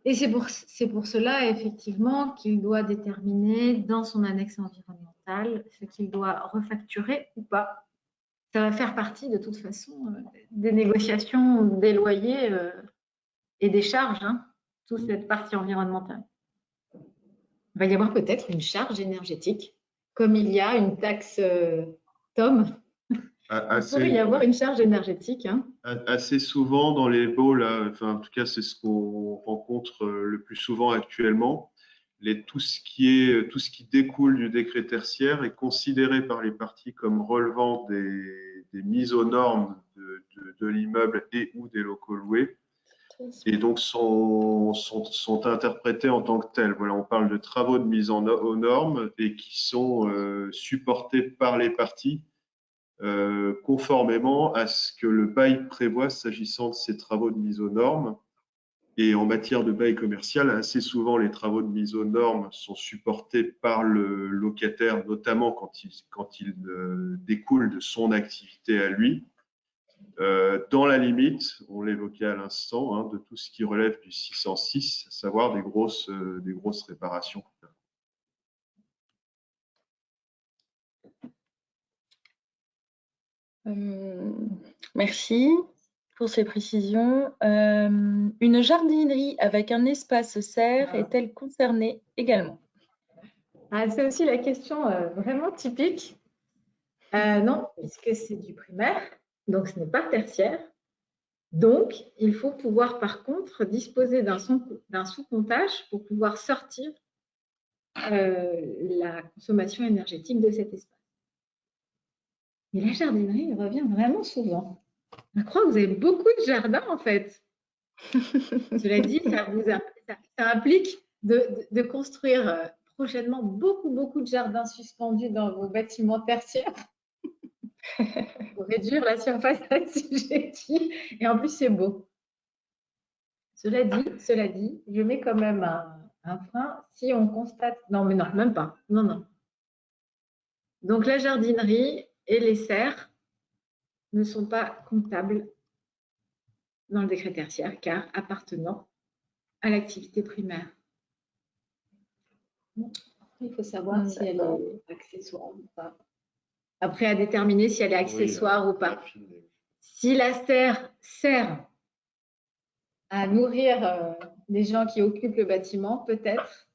Et c'est pour cela, effectivement, qu'il doit déterminer dans son annexe environnementale ce qu'il doit refacturer ou pas. Ça va faire partie, de toute façon, des négociations des loyers et des charges, hein, toute cette partie environnementale. il va y avoir peut-être une charge énergétique, comme il y a une taxe TOM. Il pourrait y avoir une charge énergétique. Hein. Assez souvent dans les baux, là, enfin, en tout cas, c'est ce qu'on rencontre le plus souvent actuellement. Tout ce qui découle du décret tertiaire est considéré par les parties comme relevant des mises aux normes de l'immeuble et ou des locaux loués, et donc sont interprétés en tant que tels. Voilà, on parle de travaux de mise aux normes et qui sont supportés par les parties conformément à ce que le bail prévoit s'agissant de ces travaux de mise aux normes. Et en matière de bail commercial, assez souvent, les travaux de mise aux normes sont supportés par le locataire, notamment quand il découle de son activité à lui. Dans la limite, on l'évoquait à l'instant, hein, de tout ce qui relève du 606, à savoir des grosses réparations. Merci pour ces précisions. Une jardinerie avec un espace serre est-elle concernée également? C'est aussi la question vraiment typique. Non, puisque c'est du primaire, donc ce n'est pas tertiaire. Donc, il faut pouvoir par contre disposer d'un sous-comptage pour pouvoir sortir la consommation énergétique de cet espace. Et la jardinerie revient vraiment souvent. Je crois que vous avez beaucoup de jardins en fait. Cela dit, ça implique de construire prochainement beaucoup de jardins suspendus dans vos bâtiments tertiaires pour réduire la surface assujettie. Et en plus, c'est beau. Cela dit, je mets quand même un frein si on constate… Non, mais non, même pas. Non. Donc, la jardinerie et les serres ne sont pas comptables dans le décret tertiaire car appartenant à l'activité primaire. Il faut savoir si elle est accessoire ou pas. Après, à déterminer si elle est accessoire ou pas. Si la serre sert à nourrir les gens qui occupent le bâtiment, peut-être,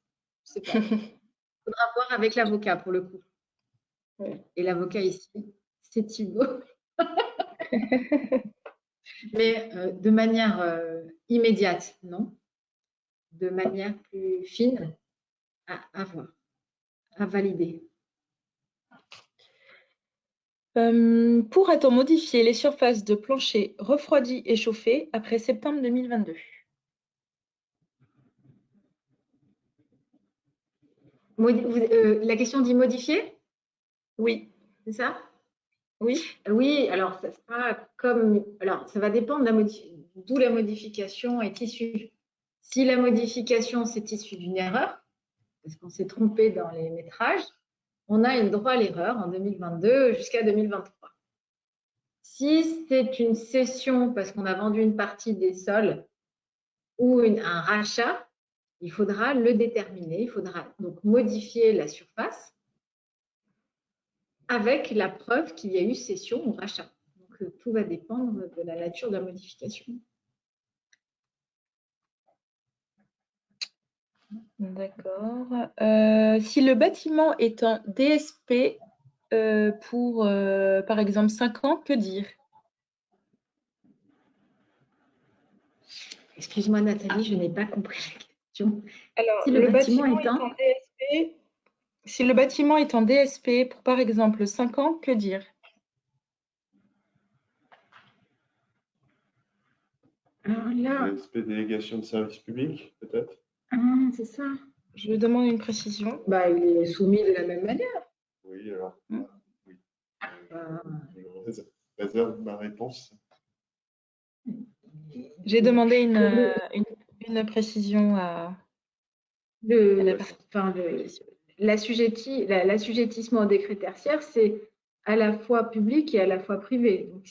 je ne sais pas. Il faudra voir avec l'avocat pour le coup. Et l'avocat ici, c'est Thibaut. Mais de manière immédiate, non. De manière plus fine, à voir, à valider. Pourra-t-on modifier les surfaces de plancher refroidies et chauffées après septembre 2022? La question dit modifier? Oui. C'est ça? Oui. Oui, alors ça sera comme… Alors, ça va dépendre d'où la modification est issue. Si la modification c'est issue d'une erreur, parce qu'on s'est trompé dans les métrages, on a une droit à l'erreur en 2022 jusqu'à 2023. Si c'est une cession parce qu'on a vendu une partie des sols ou un rachat, il faudra le déterminer. Il faudra donc modifier la surface avec la preuve qu'il y a eu cession ou rachat. Donc, tout va dépendre de la nature de la modification. D'accord. Si le bâtiment est en DSP pour, par exemple, 5 ans, que dire? Excuse-moi Nathalie, je n'ai pas compris la question. Alors, si le bâtiment est en DSP, si le bâtiment est en DSP pour, par exemple, 5 ans, que dire? Alors là… DSP, délégation de service public, peut-être? C'est ça. Je demande une précision. Bah, il est soumis de la même manière. Oui, alors. Oui. Euh, Je réserve ma réponse. J'ai demandé une précision à la personne. L'assujettissement au décret tertiaire, c'est à la fois public et à la fois privé. Donc,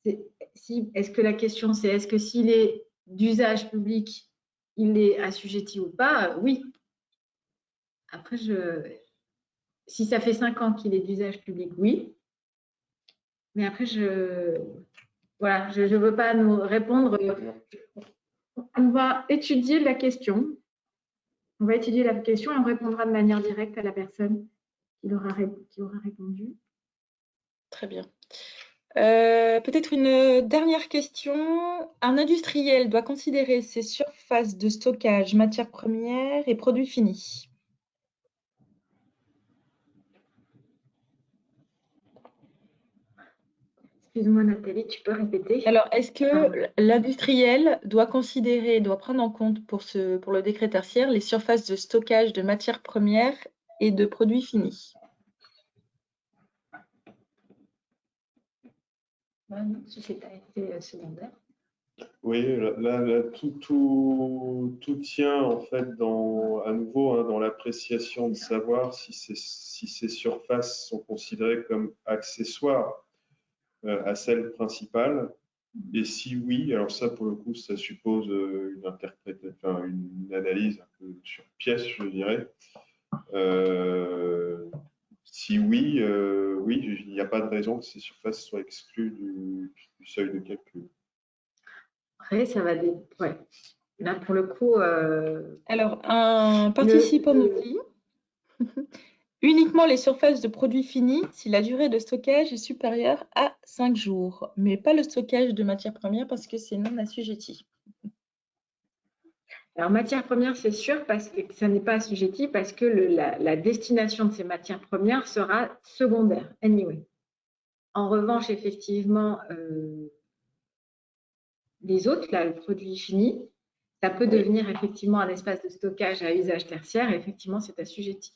est-ce que la question c'est est-ce que s'il est d'usage public, il est assujetti ou pas? Oui. Après, si ça fait 5 ans qu'il est d'usage public, oui. Mais après, voilà, je ne veux pas nous répondre. On va étudier la question On va étudier la question et on répondra de manière directe à la personne qui aura répondu. Très bien. Peut-être une dernière question. Un industriel doit considérer ses surfaces de stockage, matières premières et produits finis. Excuse-moi Nathalie, tu peux répéter? Alors, est-ce que l'industriel doit prendre en compte pour le décret tertiaire les surfaces de stockage de matières premières et de produits finis? Non, c'est secondaire. Oui, là, tout tient en fait à nouveau dans l'appréciation de savoir si ces surfaces sont considérées comme accessoires à celles principales. Et si oui, alors ça pour le coup, ça suppose une analyse un peu sur pièce, je dirais. Si oui, oui, il n'y a pas de raison que ces surfaces soient exclues du seuil de calcul. Après, ça va ouais. Là, pour le coup. Alors, un participant nous dit uniquement les surfaces de produits finis si la durée de stockage est supérieure à 5 jours, mais pas le stockage de matières premières parce que c'est non assujetti. Alors, matières premières, c'est sûr, parce que ça n'est pas assujetti, parce que la destination de ces matières premières sera secondaire, anyway. En revanche, effectivement, les autres, là, le produit fini, ça peut devenir effectivement un espace de stockage à usage tertiaire, et effectivement, c'est assujetti.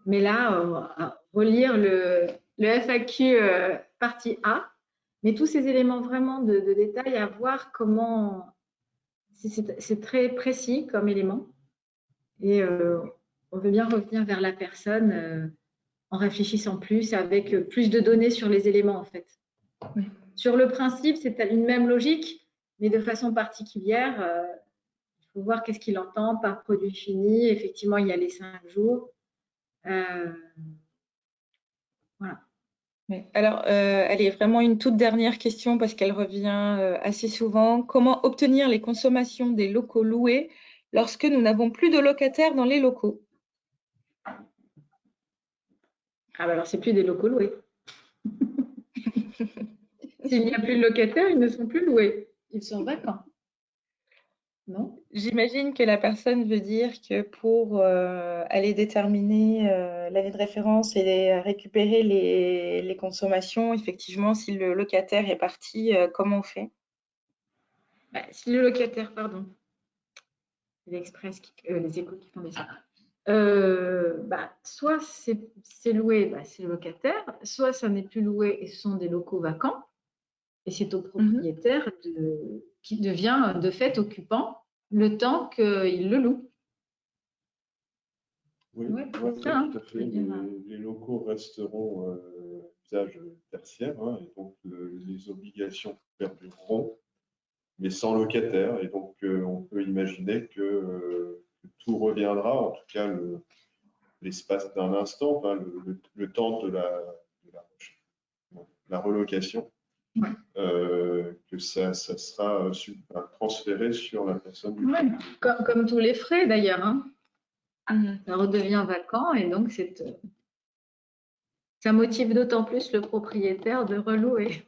Mais là, relire le FAQ partie A, mais tous ces éléments vraiment de détail à voir comment. C'est très précis comme élément. Et on veut bien revenir vers la personne en réfléchissant plus, avec plus de données sur les éléments en fait. Oui. Sur le principe, c'est une même logique, mais de façon particulière. Il faut voir qu'est-ce qu'il entend par produit fini. Effectivement, il y a les 5 jours. Voilà. Oui. Alors, allez, vraiment une toute dernière question parce qu'elle revient assez souvent. Comment obtenir les consommations des locaux loués lorsque nous n'avons plus de locataires dans les locaux? Ah bah alors, c'est plus des locaux loués. S'il n'y a plus de locataires, ils ne sont plus loués. Ils sont vacants. Non? J'imagine que la personne veut dire que pour aller déterminer l'année de référence et récupérer les consommations, effectivement, si le locataire est parti, comment on fait? Bah, si le locataire, pardon, l'Express, les Échos qui font des ça. Soit c'est loué, c'est le locataire, soit ça n'est plus loué et ce sont des locaux vacants, et c'est au propriétaire qui devient de fait occupant le temps qu'il le loue. Oui, Ouais, tout ça, hein, à fait. Les locaux resteront d'usage tertiaire, hein, et donc les obligations perdureront, mais sans locataire. Et donc, on peut imaginer que tout reviendra, en tout cas l'espace d'un instant, enfin, le temps de la relocation, ouais. que ça sera transféré sur la personne du Ouais, comme tous les frais d'ailleurs. Hein. Ça redevient vacant et donc ça motive d'autant plus le propriétaire de relouer.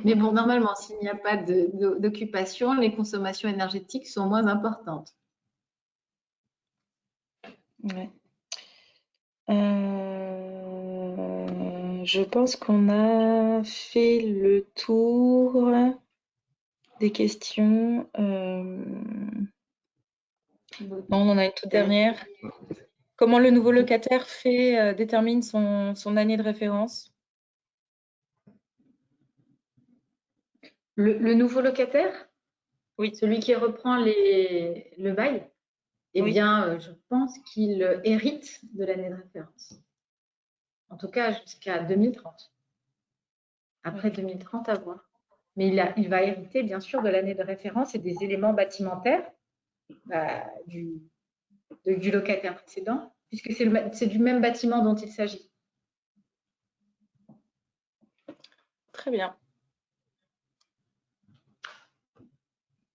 Mais bon, normalement, s'il n'y a pas d'occupation, les consommations énergétiques sont moins importantes. Ouais. Je pense qu'on a fait le tour des questions. Non, on en a une toute dernière. Comment le nouveau locataire détermine son année de référence? Le nouveau locataire? Oui. Celui qui reprend le bail? Eh Oui. bien, je pense qu'il hérite de l'année de référence. En tout cas, jusqu'à 2030. Après 2030, à voir. Mais il va hériter, bien sûr, de l'année de référence et des éléments bâtimentaires du locataire précédent, puisque c'est du même bâtiment dont il s'agit. Très bien.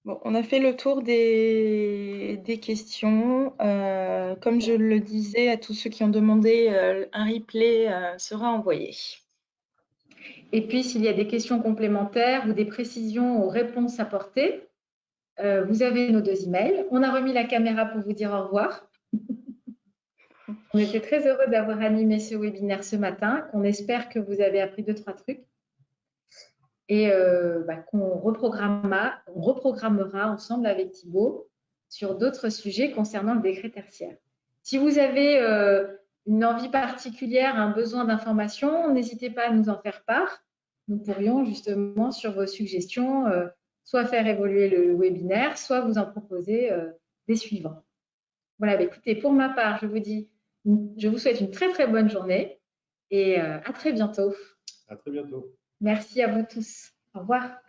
Bon, on a fait le tour des questions. Comme je le disais à tous ceux qui ont demandé, un replay sera envoyé. Et puis, s'il y a des questions complémentaires ou des précisions aux réponses apportées, vous avez nos 2 emails. On a remis la caméra pour vous dire au revoir. On était très heureux d'avoir animé ce webinaire ce matin. On espère que vous avez appris 2-3 trucs et qu'on reprogrammera ensemble avec Thibaut sur d'autres sujets concernant le décret tertiaire. Si vous avez une envie particulière, un besoin d'information, n'hésitez pas à nous en faire part. Nous pourrions justement, sur vos suggestions, soit faire évoluer le webinaire, soit vous en proposer des suivants. Voilà, écoutez, pour ma part, je vous souhaite une très très bonne journée et à très bientôt. À très bientôt. Merci à vous tous. Au revoir.